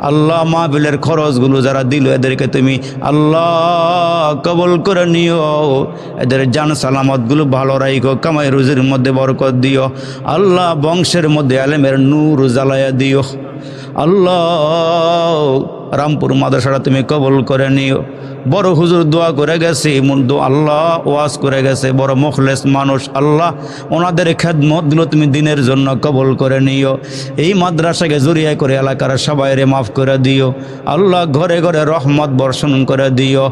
আল্লাহ মাহফিলের খরচগুলো যারা দিল এদেরকে তুমি আল্লাহ কবল করে নিও। এদের জান সালামতগুলো ভালো রাখো, কামাই রুজির মধ্যে বরকত দিও। আল্লাহ বংশের মধ্যে আলেমের নূর জ্বালায়া দিও। আল্লাহ রামপুর মাদ্রাসাটা তুমি কবল করে নিও। বড় হুজুর দোয়া করে গেছে, আল্লাহ ওয়াজ করে গেছে, বড় মুখলেস মানুষ, আল্লাহ ওনাদের খেদমতগুলো তুমি দিনের জন্য কবল করে নিও। এই মাদ্রাসাকে জড়িয়ে করে এলাকার সবাইরে মাফ করে দিও। আল্লাহ ঘরে ঘরে রহমত বর্ষণ করে দিও।